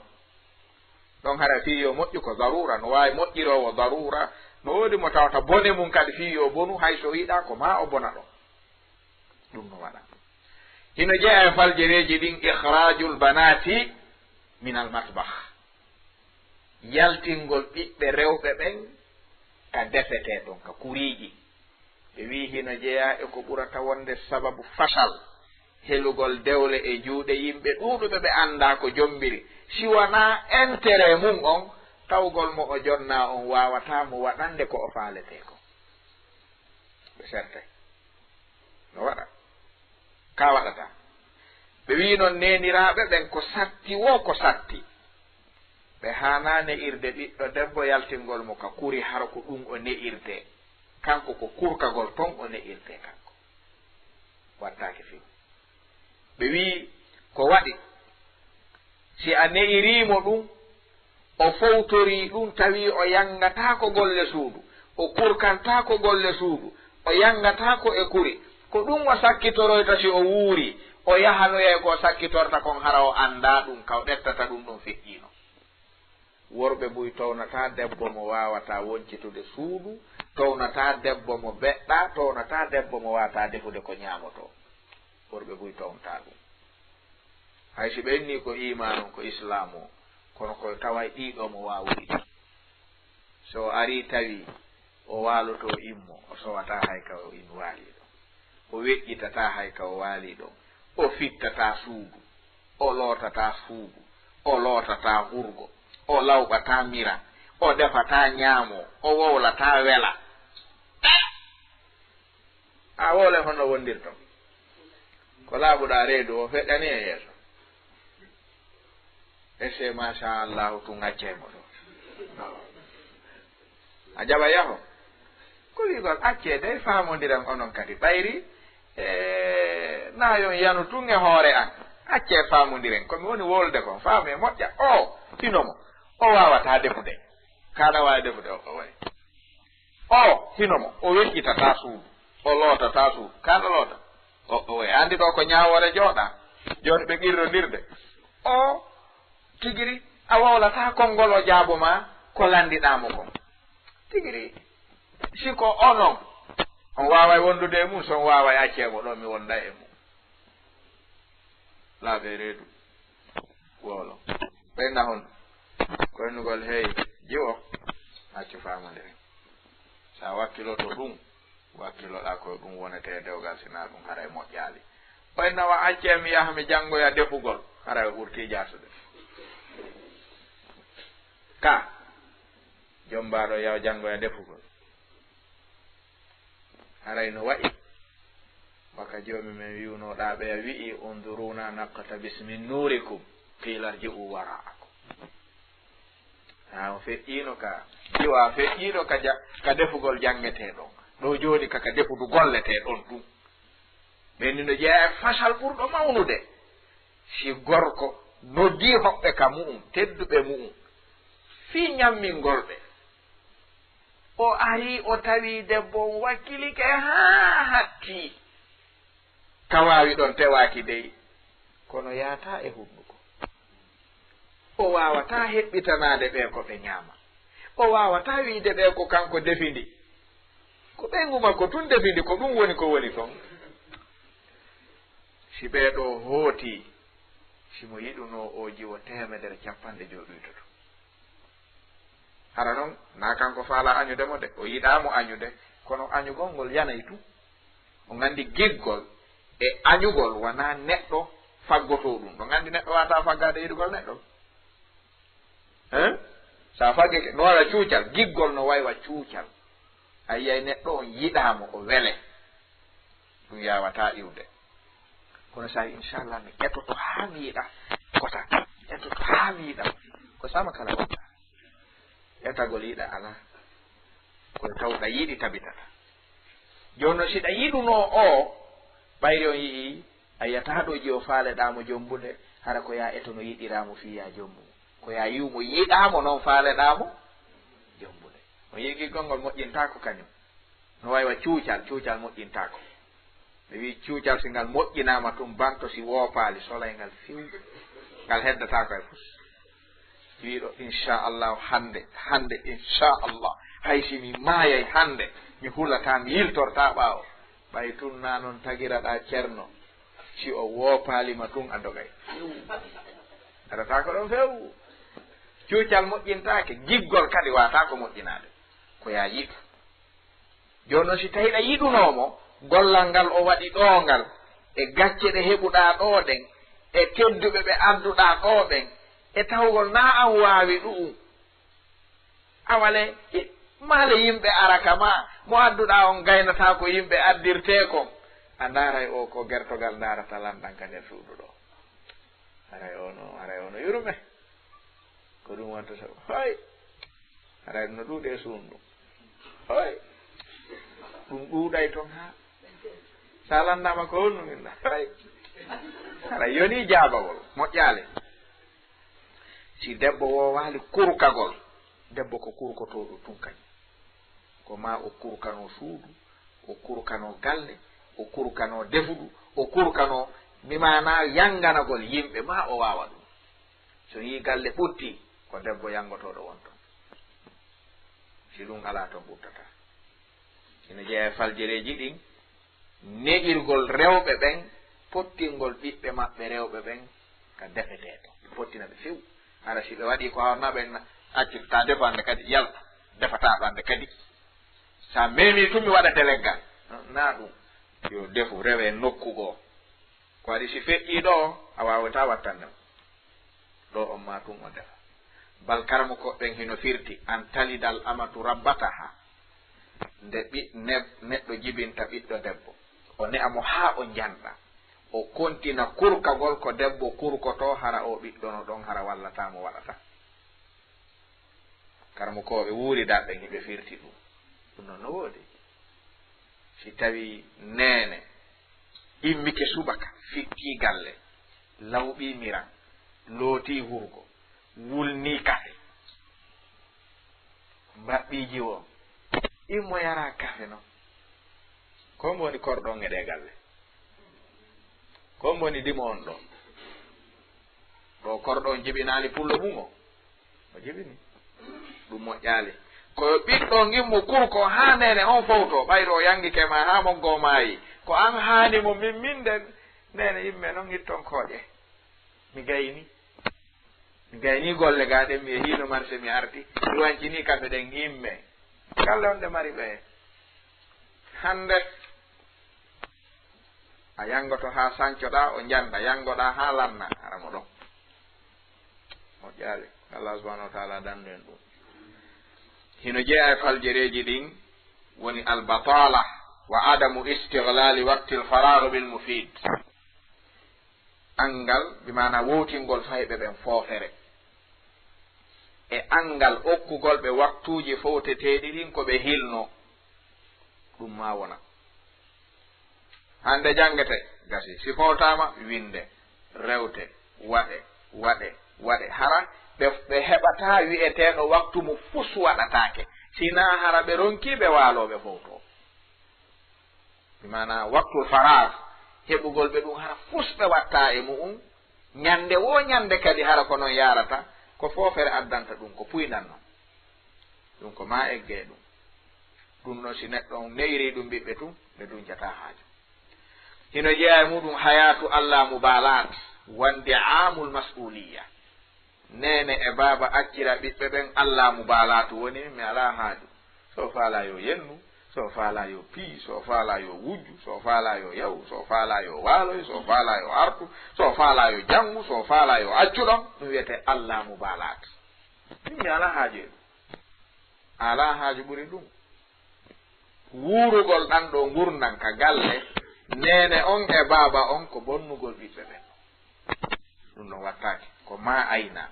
ɗon hara fii yo moƴƴi ko darura no waawi moƴƴiroowo darura no woodi mo tawata bone mum kadi fii yo bonu hay so yiɗaa ko ma o bona ɗon ɗum no waɗa hino jeeya e faljereeji ɗin ihrajul banati min al matbah yaltingol ɓiɓɓe rewɓe ɓen ka defetee ɗon ka kuriiji ɓe wii hino jeeya e ko ɓurata wonde sababu fasal helugol dewle e juuɗe yimɓe ɗuuɗuɓe ɓe annda ko jombiri si wonaa intérêt mum on tawgol mo o jonna on wawata mo waɗande ko o faalete ko ɓe serte no waɗa ka waɗata ɓe wi noon neniraɓe ɓen ko satti wo ko satti ɓe hana ne'irde ɓiɗɗo debbo yaltingol mo ka kuri har ko ɗum o ne'irde kanko ko kurkagol ton o ne'irde kanko wattake fi ɓe wi ko waɗi si a ne'irimo ɗum o fowtori ɗum tawi o yangatako golle suudu o kurkantako golle suudu o yangatako e kuri ko ɗum o sakkitoroyta si o wuuri o yahanoye ko sakkitorta kon hara o anda ɗum kaw ɗettata ɗum ɗum feƴƴino worɓe buy townata debbo mo wawata woncitude suudu townata debbo mo beɗɗa townata debbo mo wata defude ko ñamoto worɓe buy townta ɗum hay si ɓenni ko imanu ko islamu kono koye taway ɗiɗo mo wawuri so ari tawi o waloto immo o sowata hay ka o in waali ɗo o weƴƴitata hay ka o waali ɗo o fittata suudu o lootata suudu o lootata hurgo o lawɓata mira o defata ñaamo o wowlata wela a wole honno wondirto ko laaɓuɗa reedu o feɗɗani e yeeso ese machallahu tun accemo ɗo a jaɓa yaho ko wigol acce dey famodiran onon kadi ɓayri nayon yanu tun e hoore an acce famodiren komi woni wolde kon faami e moƴƴa o hinomo o wawata defude kana wawi defude o way o hinomo o weƴƴitata suudu o lootata suudu kana loota o way andi ɗo ko ñawore jooɗa joni ɓe qirrodirde o tigiri a wawlata konngol o jaabo ma ko landiɗamo kon tigiri siko onon on waway wondude e mum son waway accemo ɗo mi wonda e mum laaɓe reedu wolo ɓenna hon koynugol hey jiwo accu famodire sa wakkiloto ɗum wakkiloɗa koye ɗum wonete dewgal sina ɗum haray moƴƴali ɓaynawa acce mi yaha mi janngoya defugol haray ɓurti jasude ka jombaɗo yaw janngoya defugol haray no waɗi waka joomi men wiwnoɗaɓe wi'i unduruna nakkata bismi nurikum qiilarji u wara'akum ha feƴƴino ka jiwa feƴƴino ka defugol janggeteɗon ɗo joni kaka defudu golleteɗon ɗum ɓenni no jeeya fasal ɓurɗo mawnude si gorko noddi hoɓɓe ka mu'um tedduɓe mu'um fi ñammingolɓe o ari o tawi debbo on wakkilike ha hatti ka wawi ɗon tewaki dey kono yaata e hunduko o wawata heɓɓitanade ɓe ko ɓe ñaama o wawata wiide ɓe ko kanko defindi ko ɓengu makko tun defindi ko ɗum woni ko woni ton si ɓeeɗo hooti simo yiɗuno o jiwo 150 hara noon na kanko faala añudemo de o yiɗamo añude kono añugol ngol yanayi tu o gandi giggol e añugol wona neɗɗo faggoto ɗum ɗo gandi neɗɗo wata faggade yiɗugol neɗɗo sa faggike no wawa cuucal giggol no waywa cuucal a yiyay neɗɗo on yiɗamo o wele ɗum yawata iwde kono sa inchallah mi ƴettoto ha mi yiɗa kota ƴettoto ha mi yiɗa ko sama kala waɗa ƴettagol yiɗa ala koye tawɗa yiɗi tabitata joni no siɗa yiɗuno o ɓayri on yii a yiyata ɗo ji o faaleɗamo jombude hara ko ya etono yiɗiramo fiya jombumo ko ya yiwmo yiɗamo noon faaleɗamo jombude o yii giggolngol moƴƴintako kañum no waywa cuucal moƴƴintako ɓe wi cuucal si ngal moƴƴinama tum banto si woopali solay ngal fiw ngal heddatako e fus wiɗo inchallahu hande inchallah hay si mi maayay hande mi hulata mi yiltorta ɓaawo ɓay tun na noon tagiraɗa ceerno si o woopalima tun a dogay aɗata ko ɗon few cuucal moƴƴintake giggol kadi wata ko moƴƴinade ko ya yiɗu joni noon si tawiɗa yiɗunomo gollal ngal o waɗi ɗongal e gacce ɗe heɓuɗa ɗo ɗen e tedduɓe ɓe adduɗa ɗo ɓen e tawgol na an wawi ɗum awale maale yimɓe araka ma mo adduɗa on gaynata ko yimɓe addirte kon a ndaray o ko gertogal darata lanɗan ka nder suudu ɗo aray ono yurume ko ɗum wonta so hoy aray no ɗuuɗe suundu hoy ɗum ɗuuɗay toon ha sa landama ko honnu minna hoy aray yoni jaabagol moƴƴaale si debbo wowali kurkagol debbo ko kurkotoɗo tun kañ ko ma o kurkano suudu o kurkano galle o kurkano defudu o kurkano mimana yanganagol yimɓe ma o wawa ɗum so yi galle ɓutti ko debbo yangotoɗo wonton si ɗum ala toon ɓuttata ina jeeya faljereji ɗin neƴirgol rewɓe ɓen pottingol ɓiɓɓe maɓɓe rewɓe ɓen ka defeteɗo pottina ɓe few hara si ɓe waɗi ko hawrnaɓe accu ta defande kadi yalta defataɗo ande kadi sa memi tumi waɗate leggal na ɗum yo defu rewe nokkugo ko waɗi si feƴƴi ɗo a wawata wattandem ɗo on ma tun o defa bal karmo koɓɓen hino firti an talidal amatu rabbataha nde neɗɗo jibinta ɓiɗɗo debbo o ne'amo ha o janɗa o kontina kurkagol ko debbo kurkoto hara o ɓiɗɗono ɗon hara wallatamo waɗata karmo koɓe wuuridaɓe hiɓe firti ɗum ɗum noon no woodi si tawi nene immike subaka fitti galle lawɓi miran looti hurgo wulni kafe mbaɓɓi jiwo immo yara kafe noon ko mboni korɗon e ɗe galle ko mboni dimo on ɗo korɗon jibinali pullo mum o jibini ɗum moƴƴali koyo ɓiɗɗo gimmo kurko ha nene on fowto ɓayro yangike ma ha moggo maayi ko an haanimo min nden nene yimɓe noon itton kooƴe mi gayni gayni golle ga ɗen mi e hino marché mi arti mi wancini kamɓe ɗen gimme galle on ɗe mari ɓe hande a yangoto ha sancoɗa o janda yangoɗa ha lanna aramo ɗon moƴƴaali allah subahanahu wa taala dandu en ɗum hino jeeya e faljereji ɗin woni albatala wa adamu istiglali waqti lfaragu bilmufid angal bimana wowtingol fayɓe ɓen foofere e angal okkugol ɓe waktuji fowteteɗi ɗin ko ɓe hilno ɗum ma wona hande jangete gasi si fowtama winde rewte waɗe hara ɓe heɓata wi'eteɗo waktu mo fus waɗatake sina hara ɓe ronkiɓe waaloɓe fowto bimana waktu farag heɓugol ɓe ɗum hara fus ɓe watta e mu'um ñande wo ñande kadi hara ko noon yarata ko foofere addanta ɗum ko puyɗan noon ɗum ko ma egge ɗum noon si neɗɗo on neyri ɗum ɓiɓɓe tum ɓe duncata haaju hino jeeya e muɗum hayatu allah mubalat wande amul mas'uliya nene e baba accira ɓiɓɓe ɓen allah mubalatu woni mi ala haaju so faala yo yennu so faala yo pii so faala yo wujju so faala yo yaw so faala yo waaloy so faala yo artu so faala yo janngu so faala yo accuɗon ɗum wiyete allah mubalat ɗum mi ala haaju e ɗum ala haaju ɓuri ɗum wuurugol ɗan ɗo gurnan ka galle nene on e baba on ko bonnugol ɓiɓɓe ɓen ɗum ɗon wattake ko ma ayna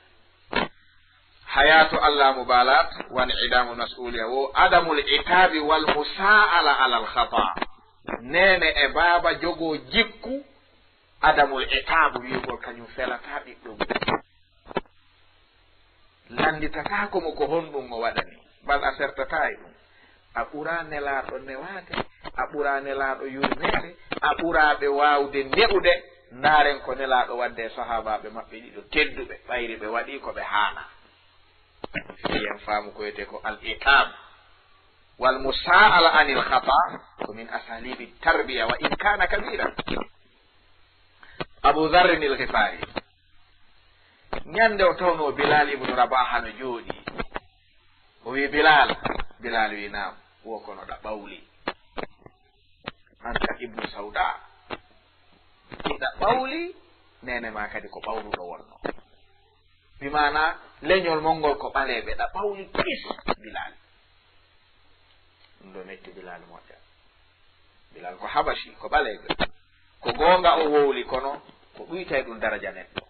hayatu allah mubalat wani idamu mas'uliya wo adamul itabi wal musa'ala ala al khata nene e baba jogo jikku adamul itabu wiyugol kañum felata ɓiɗɗo landitata komo ko honɗum o waɗani bal a sertata e ɗum a ɓura nelaɗo newade a ɓura nelaɗo yurnede a ɓuraɓe wawde ne'ude ndaren ko nelaɗo wadde sahabaɓe maɓɓe ɗiɗo tedduɓe ɓayri ɓe waɗi ko ɓe haana fiyen faamu ko wiyete ko al iqab wal musa'ala anil khata ko min asalibi tarbiya wa in kana kabira abu dharrin al ghifari ñande o tawno bilal ibnu rabaha no jooɗi o wi bilal wi nam wo kono ɗa ɓawli anta ibnu sauda ɗiɗa ɓawli nene ma kadi ko ɓawluɗo wonno bimana leñol mongol ko ɓaleɓe ɗa ɓawli kis bilal ɗum ɗo metti bilal moƴƴa bilal ko habashi ko ɓaleɓe ko gonga o wowli kono ko ɓuytay ɗum daraja neɗɗo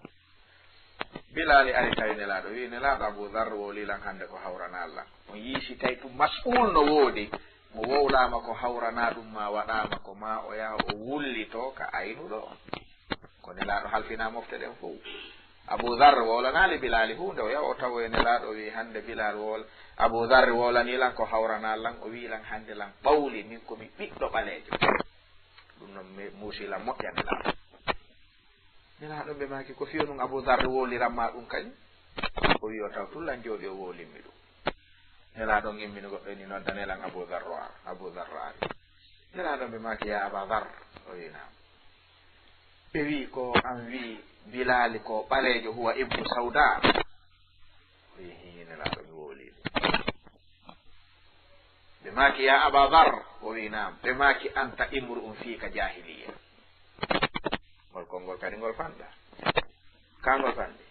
bilali ari tawi nelaɗo wi nelaɗo abou dar wowlilan hande ko hawrana allah on yiisi tawi ɗum mas'ul no woodi mo wowlama ko hawrana ɗum ma waɗama ko ma o yaha o wullito ka aynuɗo on ko nelaɗo halfina mofte ɗen fof abou dar wowlanali bilali hunde o yaha o tawo e nelaɗo wi hande bilal wol abou dar wowlanilan ko hawrana lan o wilan hande lan ɓawli min komi ɓiɗɗo ɓalejo ɗum noon muusilan moƴƴa nelaɗo nelaɗo ɓe maki ko fiyo ɗum abou dar wowliranma ɗum kañum o wi o taw tullan jooɗi o wowlinmi ɗum nelaɗon immini goɗɗo ni nodda nelan abou dar ari nelaɗon ɓe maki ya aba dar o winama ɓe wi ko an wi bilali ko ɓalejo huwa ibnu sauda o wi hi nelaɗo mi wowlimi ɓe maki ya aba dar o wi nam ɓe maki anta imru'un fiika jahiliya ngol konngol kadi ngol fanɗa kangol fanɗi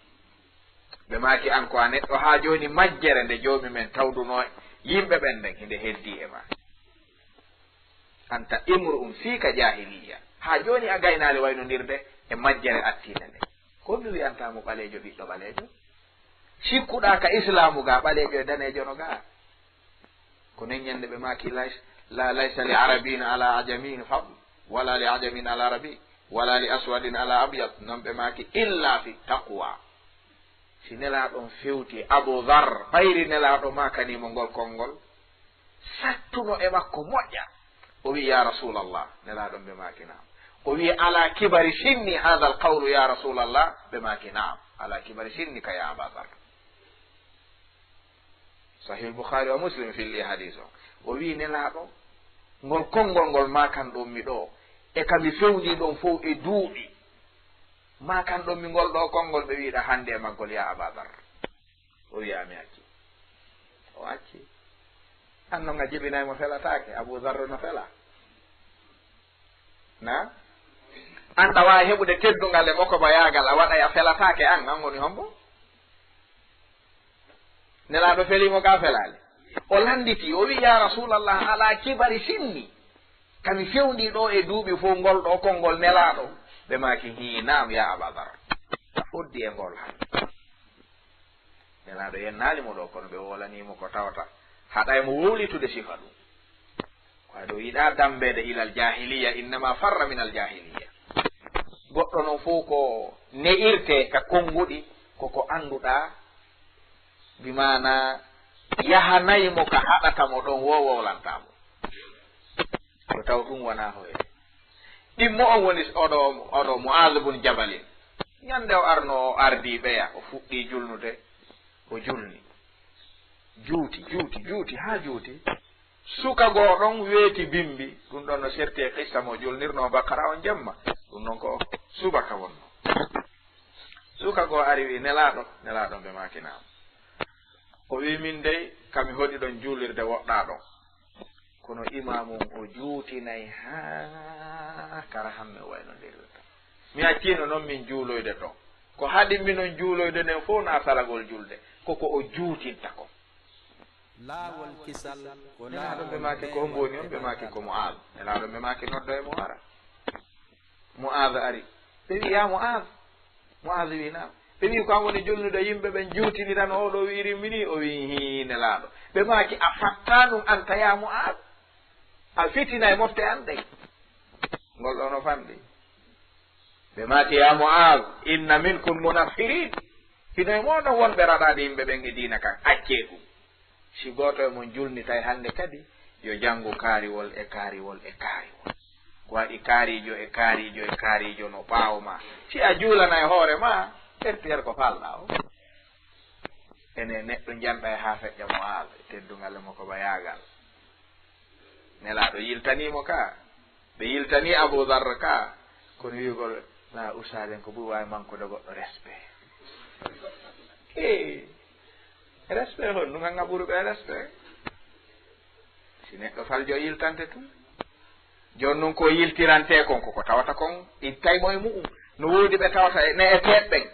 ɓe maki an ko a neɗɗo ha joni majjere nde joomi men tawduno yimɓe ɓen nden hinde heddi e ma anta imru'un fiika jahiliya ha joni a gaynali waynodirde e majjere attinde nde ko mi wiyantamo ɓalejo ɓiɗɗo ɓalejo sikkuɗa ka islamu ga ɓalejo e danejo no ga ko nen ñande ɓe maki laysa li arabiin ala ajamin fadl wala li ajamin ala arabi wala li aswadin ala abyad non ɓe maki illa fi taqwa si nelaɗon fewti abou dar ɓayri nelaɗo makanimo ngol konngol sattuno e makko moƴƴa o wi ya rasulallah nelaɗon ɓe maki nam o wi ala kibari sinni hada al qawlu ya rasulallah ɓe maki nam ala kibari sinni ka ya aba dar sahih boukhari wa muslim filli hadis o wi nelaɗo ngol konngol ngol makan ɗon mi ɗo e kami fewji ɗon fof e duuɓi ma kan ɗon mi ngol ɗo konngol ɓe wiiɗa hannde e maggol ya abadar o wiya mi acci o acci an noon a jibinayi mo felatake abou darre no fela na an ɗa wawi heɓude teddungal e makko ba yaagal a waɗay a felatake an woni hombo nelaɗo felimo ga felali o landiti o wi ya rasulallah ala kibari sinni kami fewndi ɗo e duuɓi fof ngol ɗo konngol nelaɗo ɓe maki hinam ya abadar a foddi e ngol han nelaɗo yennalimo ɗo kono ɓe wolanimo ko tawata haɗa mo wowlitude sifa ɗum koye ɗo yiɗa dambede ilal jahiliya innama farra min al jahiliya goɗɗo noon fof ko ne'irte ka konnguɗi koko annduɗa bimana yahanaymo ka haɗatamo ɗon wowolantamo ko taw ɗum wona hoyde ɗimmo on woni oɗo Mu'adh bun Jabalin ñande o arno o ardi ɓeya o fuɗɗi julnude o julni juuti ha juuti suka goo ɗon weeti bimbi ɗum ɗon no serti qissa mo julnirno bakara on jemma ɗum noon ko subaka wonno suka goo ari wi nelaɗo ɓe makinama o wi min dey kami hoɗi ɗon juulirde woɗɗa ɗon kono imamum o juutinayi ha kara hamme waynodirta mi accino noon min juuloyde ɗon ko haɗinmi noon juuloyde nden fof na salagol julde koko o juutinta ko laawol kisal ko nelaɗo ɓe maki ko mboni on ɓe maki ko Mu'adh nelaɗo ɓe maki noddo e mo ara Mu'adh ari ɓe wi ya Mu'adh wi nam ɓe wi ko an woni julnude yimɓe ɓen juutini tan oɗo wirimini o wi hi nelaɗo ɓe maki a fatta ɗum anta ya Mu'adh a fitina e mofte an ɗey ngol ɗo no fanɗi ɓe maki ya Mu'adh inna minkum munafirin hino e moɗon wonɓe raɗaɗe yimɓe ɓen e dina kan acce ɗum si goto e mon julnitay hannde kadi yo janngu kaariwol e kaariwol ko waɗi kaarijo no ɓaawma si a juulana e hoore ma ɓertiyer ko falɗa o ene neɗɗo janɗa e ha feƴƴa Mu'adh teddungal mo ko ba yaagal nelaɗo yiltanimo ka ɓe yiltani Abou Darre ka kono wigol na usaden ko ɓuri wawi manquede goɗɗo respect respect hon ɗum anga ɓuri ɓe respect si neɗɗo faljo yiltante tum joni noon ko yiltirante kon koko tawata kon ittaymo e mu'um no woodi ɓe tawata ne e teɓɓen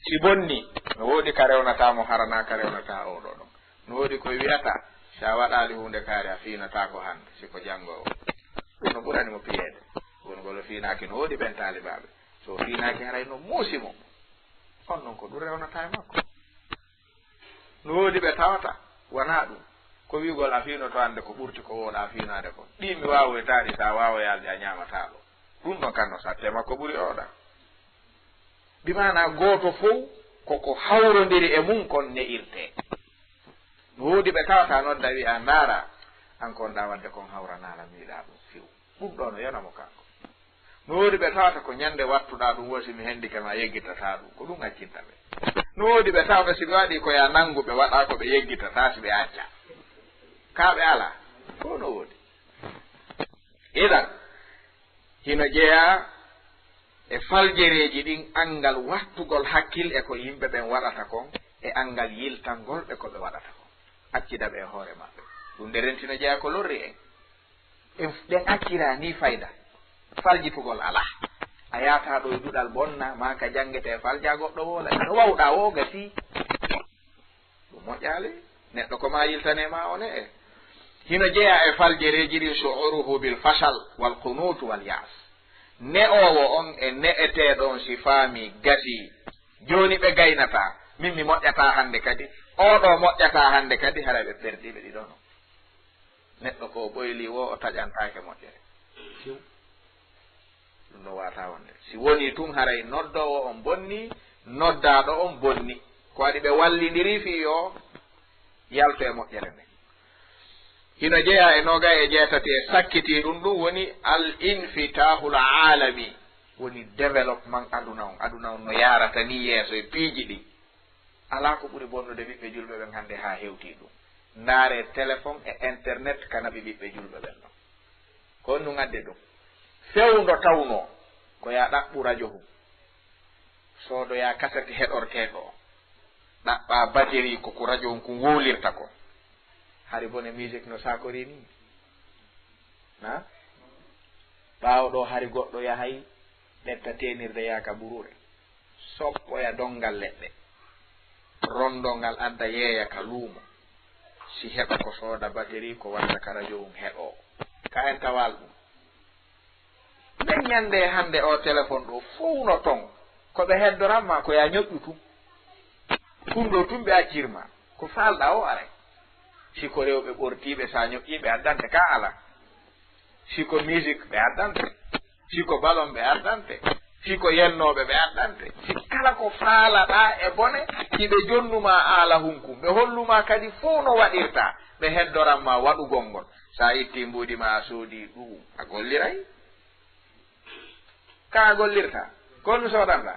si bonni no woodi ka rewnatamo harana ka rewnata oɗo ɗon no woodi koye wiyata sa waɗali hunde kaari a fiinata ko hande siko janggo o ɗum no ɓuranimo piyeede wongol fiinaki no woodi ɓen talibaɓe so fiinaki haray no muusimo on noon ko ɗum rewnata e makko no woodi ɓe tawata wona ɗum ko wigol a fiinoto hande ko ɓurti ko woɗa fiinade ko ɗi mi wawoytaɗi sa wawoyalde a ñamataɗo ɗum ɗon kanno satte makko ɓuri oɗa bimana goto fof koko hawrodiri e mum kon ne'irte no woodi ɓe tawata nodda wiya ndaara an kon ɗa wadde kon hawranala miiɗa ɗum fiw ɗum ɗo no yonamo kanko no woodi ɓe tawata ko ñande wattuɗa ɗum wosi mi hendike ma yeggitata ɗum ko ɗum accinta ɓe no woodi ɓe tawata si ɓe waɗi koya nanngu ɓe waɗa ko ɓe yeggitata si ɓe acca kaɓe ala ko no woodi idan hino jeeya e faljereji ɗin angal wattugol hakkil e ko yimɓe ɓen waɗata kon e angal yiltangol ɓe ko ɓe waɗata kon accida ɓe e hoore maɓɓe ɗum nde rentino jeeya ko lorri en ɗen accira ni fayda faljitugol ala a yata ɗo e duɗal bonna ma ka jangete falja goɗɗo wola no wawɗa wo gasi ɗum moƴƴali neɗɗo ko ma yiltanema one e hino jeeya e faljereji ɗin shu'uruhu bil fashal wal qunut wal yas ne'owo on e ne'eteɗon si faami gasi joni ɓe gaynata min mi moƴƴata hande kadi oɗo moƴƴata hande kadi hara ɓe perdiɓe ɗiɗono neɗɗo ko ɓoyli wo o taƴantake moƴƴere siw ɗum ɗo wata wonde si woni tun haray noddowo on bonni noddaɗo on bonni ko waɗi ɓe wallidiri fi yo yalto e moƴƴere nde hino jeeya e noga e jeetati e sakkiti ɗum ɗum woni al infitahul alami woni développement aduna on no yarata ni yeeso e piiji ɗi ala ko ɓuri bonnude ɓiɓɓe julɓe ɓen hannde ha hewti ɗum ndaare téléphone e internet kanaɓe ɓiɓɓe julɓe ɓen ɗon ko on ɗum adde ɗum fewndo tawno ko ya ɗaɓɓu radio hum soodoya kasati heɗorteɗo o ɗaɓɓa batterie ko radio on ko ngolirta ko hari bone musique no sakori ni na ɓaawɗo hari goɗɗo yahay ɗetta tenirde yaaka ɓurure soppoya dongal leɗɗe rondongal adda yeeya ka luumo si heɓa ko sooda batterie ko watta ka radio um heɗo ka en tawal ɗum nden ñande hande o téléphone ɗo fowno ton koɓe heddoranma ko ya ñoƴƴu tum ɗo tum ɓe accirma ko falɗa o are siko rewɓe ɓortiɓe sa ñoƴƴiɓe addante ka ala siko musique ɓe addante siko ballon ɓe addante siko yennoɓe ɓe addante si kala ko faalaɗa e bone hiɓe jonnuma aala hunkum ɓe holluma kadi fof no waɗirta ɓe heddoranma waɗugol ngol sa itti mbudima a soodi ɗum a golliray ka a gollirta kolmi soɗanɗa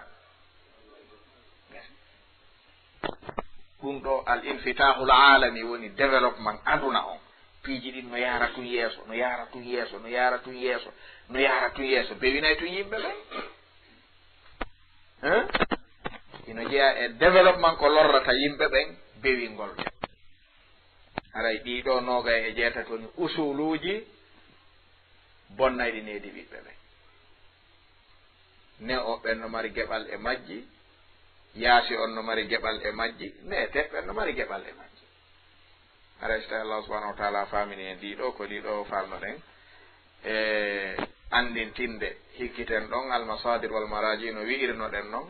ɗum ɗo al infitahul alami woni développement aduna on piiji ɗin no yara tun yeeso no yara tun yeeso no yara tun yeeso no yara tun yeeso bewinay tun yimɓe ɓen ino jeeya e développement ko lorrata yimɓe ɓen bewingol ɓe aray ɗiɗo noga e jeetati woni usuluji bonnayɗi needi ɓiɓɓe ɓen ne o ɓen no mari geɓal e majji yaasi on no mari geɓal e majji ne teɓɓen no mari geɓal e majji aray so tawi allah subahanahu wa taala famini en ɗiɗo ko ɗiɗo falnoɗen e andintinde hikkiten ɗon almasadir wal maraji no wi'irnoɗen noon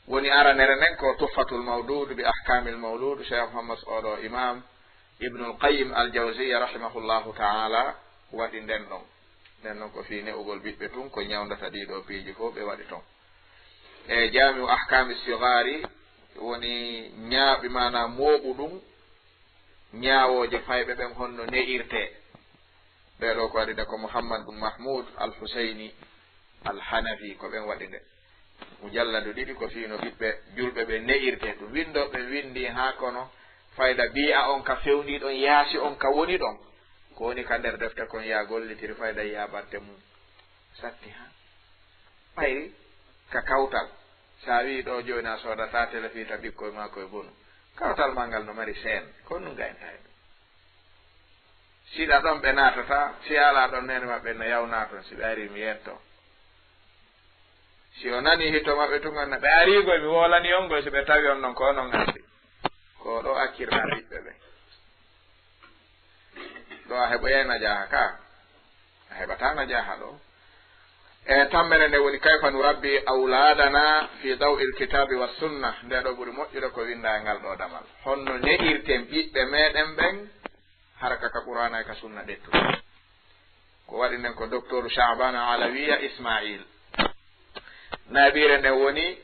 woni aranere nden ko tuhfatul mawdud bi ahkamil mawlud cheikh mouhammad oɗo imam ibnul qayyim al jawziya rahimahullahu taala waɗi nden ɗon ko fi ne'ugol ɓiɓɓe tun ko ñawdata ɗiɗo piiji fof ɓe waɗi ton e jamiu ahkami sigari woni ñaaɓi mana mooɓu ɗum ñaawoje fayɓe ɓen honno ne'irte ɓeɗo ko waɗi de ko mouhammad bun mahmoud al husayni al hanafi ko ɓen waɗi nde mujalladu ɗiɗi ko fino ɓiɓɓe julɓe ɓe ne'irte ɗum windoɓe windi ha kono fayda bi'a on ka fewniɗon yaasi on ka woni ɗon ko woni ka nder defte kon ya gollitiri fayda yaɓante mum satti ha ɓayri ka kawtal sa wi ɗo joni a sodata téléfita ɓikkoye ma koye bonu kawtal ma ngal no mari seen ko nun gayta e ɗum siɗa ɗon ɓe natata si ala ɗon nene maɓɓe no yawna toon si ɓe ari mi yetto si o nani hitto maɓɓe tugonna ɓe arigoy mi wolani on goy si ɓe tawi on noon ko onon andi ko ɗo akkirna ɓiɓɓe ɓe ɗo a heɓoyayna jaaha ka a heɓatana jaaha ɗo e tammere nde woni kayfa nu rabbi awladana fi daw il kitabi wa sunna nde ɗo ɓuri moƴƴude ko winda ngal ɗo damal honno neɗirten ɓiɓɓe meɗen ɓen haraka ka qur'ana e ka sunna ɗettude ko waɗi nden ko docteur chabana alawiya ismail naɓire nden woni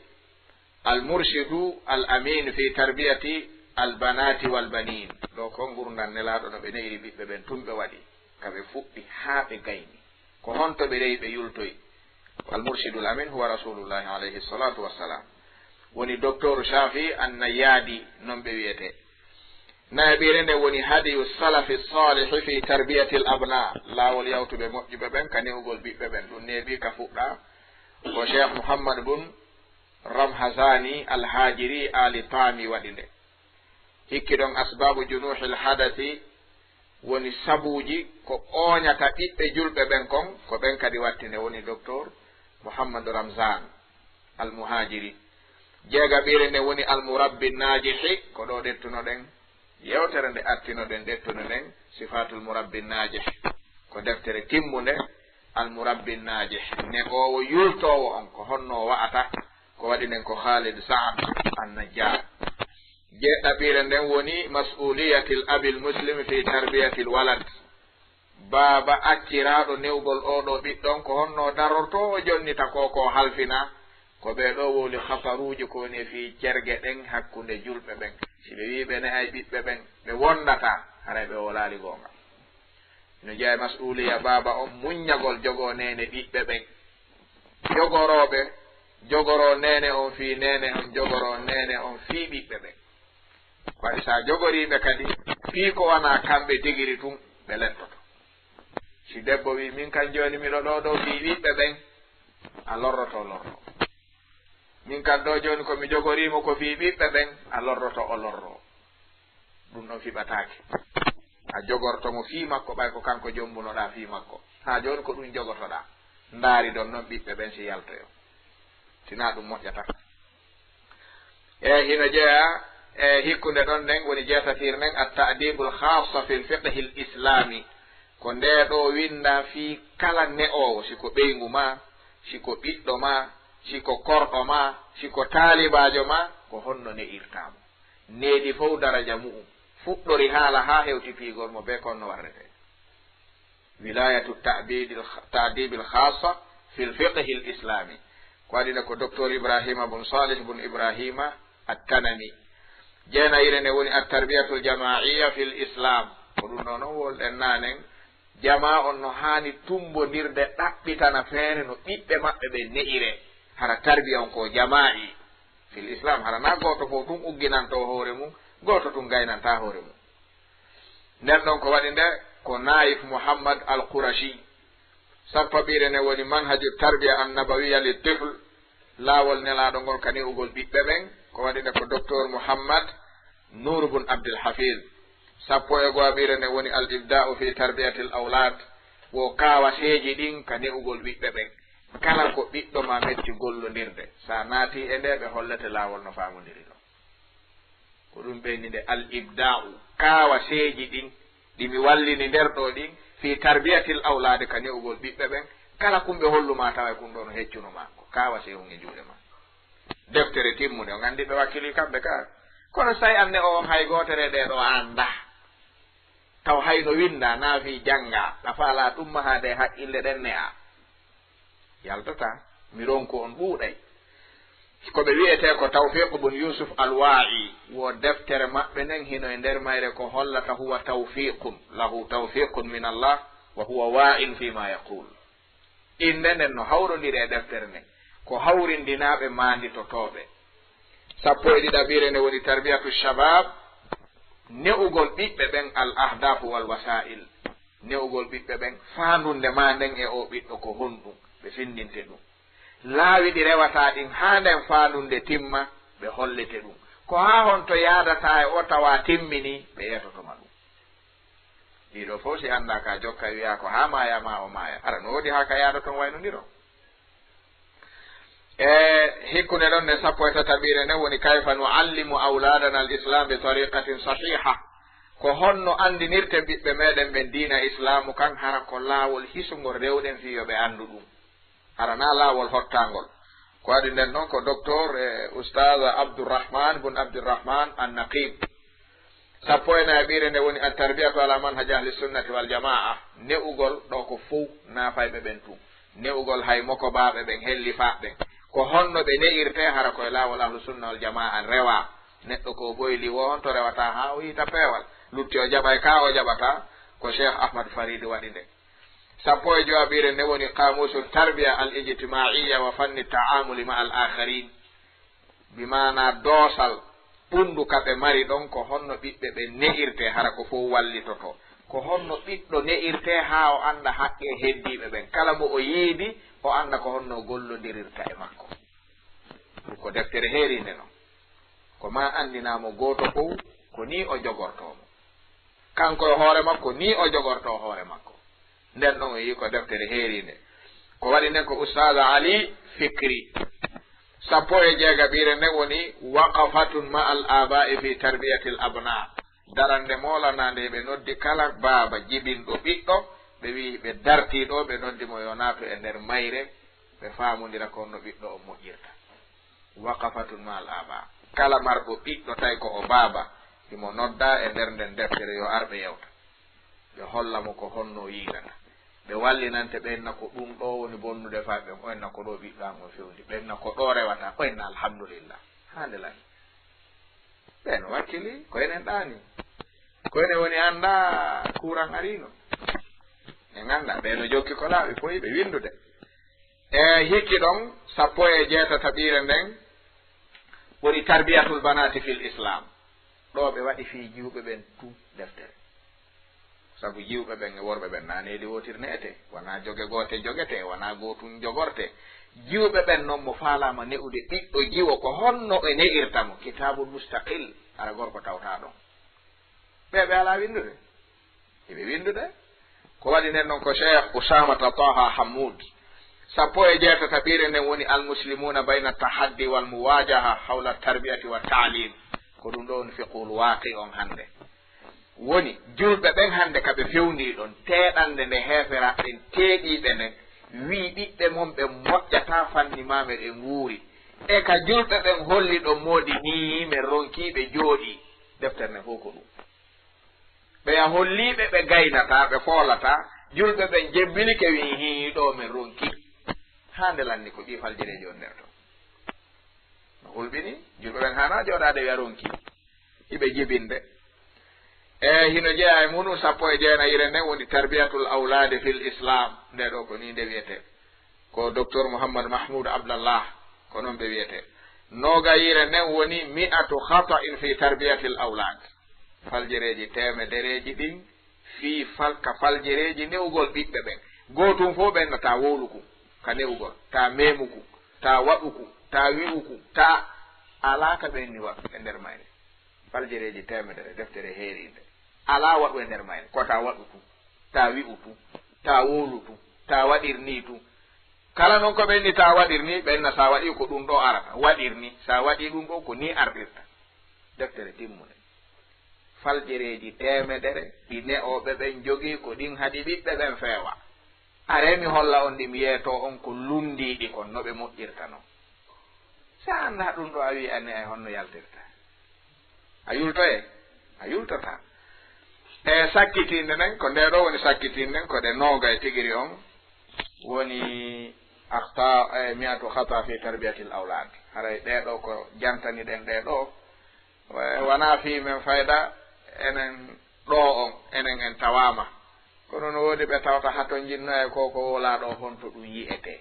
al murshidu al amin fi tarbiyati al banati wal banin ɗo ko gurdan nelaɗo no ɓe neyri ɓiɓɓe ɓen tumɓe waɗi kaɓe fuɗɗi haa ɓe gayni ko honto ɓe rewi ɓe yultoyi al murshidu al amin huwa rasulullahi alayhi salatu wassalam woni docteur shafi annayadi non ɓe wiyete naɓire nde woni hadiyu salafi salihi fi tarbiyati l abna laawol yawtuɓe moƴƴuɓe ɓen ka newgol ɓiɓɓe ɓen ɗum neeɓi ka fuɗɗa ko cheikh mouhammad bun ramhazani alhajiri ali tami waɗi nde hikki ɗon asbabu junuhi l hadathi woni sabuji ko oñata ɓiɓɓe julɓe ɓen kon ko ɓen kadi watti nde woni docteur mouhammadou ramzan almuhajiri jeegaɓire nde woni almurabbi najihi ko ɗo ɗettunoɗen yewtere nde attinoɗen ɗettuno nden sifatul murabbi najih ko deftere timmude almurabbi najih ne owo yultowo on ko honno wa'ata ko waɗi nden ko khalid saad annajjar jeɗɗaɓire nden woni mas'uliyatil abil muslim fi tarbiyatil walad baaba acciraɗo newgol oɗo ɓiɗɗon ko honno darorto o jonnita ko halfina ko ɓe ɗo woli hafaruji ko woni fi cergue ɗen hakkunde julɓe ɓen si ɓe wi ɓe ne ay ɓiɓɓe ɓen ɓe wondata haray ɓe wolali gonga no jeeya mas'uliya baaba on muññagol jogo nene ɓiɓɓe ɓen jogoro nene on fi nene on jogoro nene on fi ɓiɓɓe ɓen waɗi sa jogoriɓe kadi fii ko wana kamɓe tigiri tun ɓe lettoto si debbo wi min kan joni miɗo ɗo fi ɓiɓɓe ɓen a lorroto min kan ɗo joni komi jogorimo ko fi ɓiɓɓe ɓen a lorroto o lorro ɗum ɗon fiɓatake a jogortomo fii makko ɓay ko kanko jombunoɗa fii makko ha joni ko ɗum jogotoɗa ndaari ɗon noon ɓiɓɓe ɓen si yaltoyo sina ɗum moƴƴata hino jeeya hikkunde ɗon nden woni jeetatir nden at-ta'dibul khassa fil fiqhi l islami ko nde ɗo winda fii kala ne'owo siko ɓeygu ma siko ɓiɗɗo ma siko korɗo ma siko taalibajo ma ko honno ne'irtamo neeɗi fof daraja mu'um fuɗɗori haala ha hewti piigol mo be konno warrete wilayatu ta'dibil khassa fil fiqhi l islami ko waɗino ko docteur ibrahima bun salih bun ibrahima at-tanami jeenayire nde woni at-tarbiyatul jamaiya fil islam ko ɗum ɗo noon wolɗen nanen jama on no hani tumbondirde ɗaɓɓitana feere no ɓiɓɓe maɓɓe ɓe ne'ire hara tarbiya on ko jama'i fil islam hara na goto fof tum ugginanto hoore mum goto tum gaynanta hoore mum nden ɗon ko waɗi nde ko naif mouhammad al qurashi sappaɓire nde woni manhaju tarbiya annabawiya li tifl laawol nelaɗo ngol kani ugol ɓiɓɓe ɓen ko waɗi nde ko docteur mouhammad nour bun abdul hafiz sappo e goaɓire nde woni al ibda'u fi tarbiyatil awlad wo kawa seeji ɗin ka ne'ugol ɓiɓɓe ɓen kala ko ɓiɗɗo ma metti gollodirde sa naati e nde ɓe hollete laawol no famodiri ɗo ko ɗum ɓeyni nde al ibda'u kawa seeji ɗin ɗimi wallini nder ɗo ɗin fi tarbiyatil awlade ka ne'ugol ɓiɓɓe ɓen kala kumɓe holluma tawa kum ɗo no heccunoma ko kawa sehum e juuɗe ma deftere timmude o gandi ɓe wakkili kamɓe ka kono say anne o hay gotere ɗe ɗo anda taw hayno winda naafi janga a faala tumma haade haqqille ɗen ne a yaltata mi ronku on ɓuuɗay koɓe wiyete ko tawfiq bun yusuf alwa'i wo deftere maɓɓe nden hino e nder mayre ko hollata huwa tawfiqun lahu tawfiqun min allah wa huwa wa'in fima yaqul inde nden no hawrodiri e deftere nden ko hawrindinaɓe manditotoɓe sappo e ɗiɗaɓire nde woni tarbiyatu shabab ne'ugol ɓiɓɓe ɓen al ahdafu wal wasa'il ne'ugol ɓiɓɓe ɓen fandunde ma nden e o ɓiɗɗo ko honɗum ɓe findinte ɗum laawi ɗi rewata ɗin ha nden fandunde timma ɓe hollete ɗum ko ha honto yadata e o tawa timmini ɓe yetotoma ɗum ɗiɗo fof si anda ka jokka wiya ko ha maya ma o maya ara no woodi ha ka yaada ton waynodiro hikkunde ɗon nde sappo e tataɓire nde woni kayfa nuallimu awladana al islam bi tariqatin sahiha ko honno andinirte ɓiɓɓe meɗen ɓen diina islamu kan hara ko laawol hisugol rewɗen fi yoɓe andu ɗum hara na laawol hottangol ko waɗi nden noon ko docteur e oustage abdourahman bun abdourahman annaqib sappo e nayaɓire nde woni at tarbiyatu ala manhaj ahli sunnati wal jamaa ne'ugol ɗo ko fof naafayɓe ɓen tum ne'ugol hay moko baaɓe ɓen hellifaɓe ko honno ɓe ne'irte hara koye laawol ahlu sunna wal jamaa rewa neɗɗo ko ɓoyli wo on to rewata ha o yita peewal lutti o jaɓay ka o jaɓata ko cheikh ahmad faridi waɗi nde sappo e jowaɓire nde woni qamusul tarbiya al ijtimaiya wa fanni taamuli ma al akharin bimana doosal ɓundu kaɓe mari ɗon ko honno ɓiɓɓe ɓe ne'irte hara ko fof wallitoto ko honno ɓiɗɗo ne'irte ha o anda haqqe heddiɓe ɓen kala mo o yiidi o anda ko honno gollodirirta e makko ko deftere heerinde noon ko ma andinamo goto fof ko ni o jogortomo kanko e hoore makko ni o jogorto hoore makko nden ɗon o yi ko deftere heerinde ko waɗi nden ko oustage ali fikri sappo e jeegaɓire nden woni waqafatun ma al aba'i fi tarbiyati l abna darande molanande ɓe noddi kala baaba jibinɗo ɓiɗɗo ɓe wi ɓe dartiɗo ɓe noddimo yo naato e nder mayre ɓe famodira ko no ɓiɗɗo o moƴƴirta waqafatun ma al aba kala marɗo ɓiɗɗo tawi ko o baaba imo nodda e nder nden deftere yo arɓe yewta ɓe hollamo ko honno yiigata ɓe wallinante ɓenna ko ɗum ɗo woni bonnude fa ɓen oyenna ko ɗo ɓiɗɗam o fewndi ɓenna ko ɗo rewata oyenna alhamdulillah hande lani ɓen wakkili ko enen ɗani ko ene woni anda courant arino en anda ɓeno jokki ko laaɓi foyi ɓe windude e hikki ɗon sappo e jeetataɓire nden woni tarbiyatul banati fil islam ɗo ɓe waɗi fi jiwɓe ɓen tout deftere sabu jiwɓe ɓen e worɓe ɓen naneeli wotirne ete wona joge goote jogete wona gootum jogorte jiwɓe ɓen noon mo faalama ne'ude ɓiɗɗo jiwo ko honno ɓe ne'irtamo kitabul mustaqil ara gorko tawta ɗon ɓeɓe ala windude eɓe windude ko waɗi nden noon ko cheikh usamata taha hamoud 16 ɓiire nden woni almuslimuna bayna tahaddi wal muwajaha hawla tarbiyati wa talim ko ɗum ɗo woni fiqhul waqi on hannde woni julɓe ɓen hannde kaɓe fewndi ɗon teɗande nde heeferaɓen teeɗiɓe nden wi ɓiɓɓe mon ɓe moƴƴata fannimame ɗe nguuri e ka julɓe ɓen holli ɗon moodi ni men ronkiɓe jooɗi deftere nde fof ko ɗum ɓeya holliɓe ɓe gaynata ɓe foolata julɓe ɓen jebbilike wi hiiɗo men ronki hande lanni ko ƴi faljireji on nder to no hulɓini julɓe ɓen hana jooɗade wiya ronki hiɓe jibinde e hino jeeya e munu 19 nden woni tarbiyatul aulade fil islam nde ɗo ko ni nde wiyete ko docteur mouhammad mahmoud abdallah ko noon ɓe wiyete nogayire nden woni mi'atu khata'in fi tarbiyatil aulad faljireji temedereji ɗin fi ka faljireji newugol ɓiɓɓe ɓen gotum fof ɓenno ta wowluku ka newugol ta memuku ta waɗuku ta wi'uku ta alaka ɓenni waɗu e nder mayre faljireji temedere deftere heerinde ala waɗu e nder mayre ko ta waɗutu ta wi'utu ta wowlutu ta waɗirni tu kala noon ko ɓenni ta waɗirni ɓenna sa waɗi ko ɗum ɗo arata waɗirni sa waɗi ɗum ɗo ko ni arɗirta deftere timmude faljireji temedere ɗi ne'oɓe ɓen jogii ko ɗin haɗi ɓiɓɓe ɓen feewa aremi holla on ɗim yeeto on ko lundiɗi kon no ɓe moƴƴirta noon sa anda ɗum ɗo a wi anni ay honno yaltirta a yultoye a yultata e sakkitinde nden ko nde ɗo woni sakkitinde nden ko ɗe nooga e tigiri on woni akhta e mi'atu khata fi tarbiyatil awlad haray ɗeɗo ko jantani ɗen ɗeɗo wona fi men fayda enen ɗo on enen en tawama kono no woodi ɓe tawta hato jinno e ko wola ɗo honto ɗum yi'ete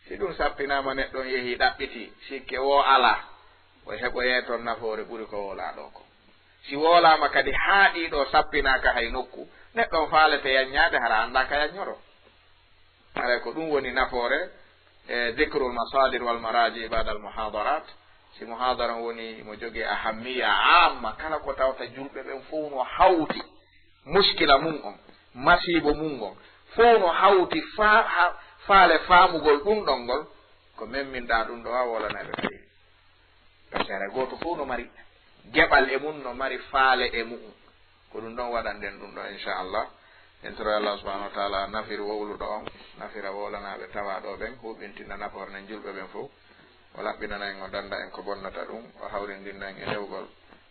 si ɗum sappinama neɗɗon yeehi ɗaɓɓiti sikke wo ala o heɓoye toon nafoore ɓuri ko wola ɗo ko si wolama kadi haaɗi ɗo sappinaka hay nokku neɗɗon faalete yaññade hara anda ka yaññoro haray ko ɗum woni nafoore e dicrul masadir wal maraji ba'da al muhadarat si muhadara woni mo jogii ahammiya amma kala ko tawta julɓe ɓen fof no hawti muskila mum on masibo mum on fof no hawti faale faamugol ɗum ɗon ngol ko memminɗa ɗum ɗo a wolanaɓe kadi ɓesere goto fof no mari geɓal e mum no mari faale e mum ko ɗum ɗon waɗanden ɗum ɗo inchallah en toro allah subahanahu wa taala nafir wowluɗo on nafira wolanaɓe tawaɗo ɓen huɓintinna nafoore nen julɓe ɓen fof o laɓɓinana en o danda en ko bonnata ɗum o hawrindinna en e newgol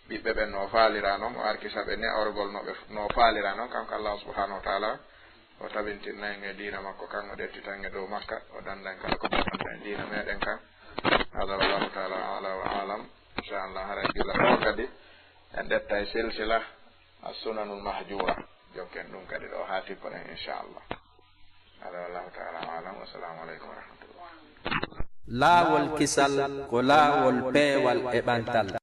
ɓiɓɓe ɓen no faalira noon o arkisaɓe ne'orgol no faalira noon kanko allah subahanahu wa taala o tabintinna en e diina makko kan o ɗettitan e dow makka o danda en kala ko bonnata en diina meɗen kan hada wallahu taala ala wa alam inchallah haray gila ɗo kadi en ɗetta e silsila assunanul mahjura jonken ɗum kadi ɗo ha tippoɗen inchallah hada wallahu taala alam wassalamu aleykum wa rahmatullah laawol kisal ko laawol peewal e ɓantal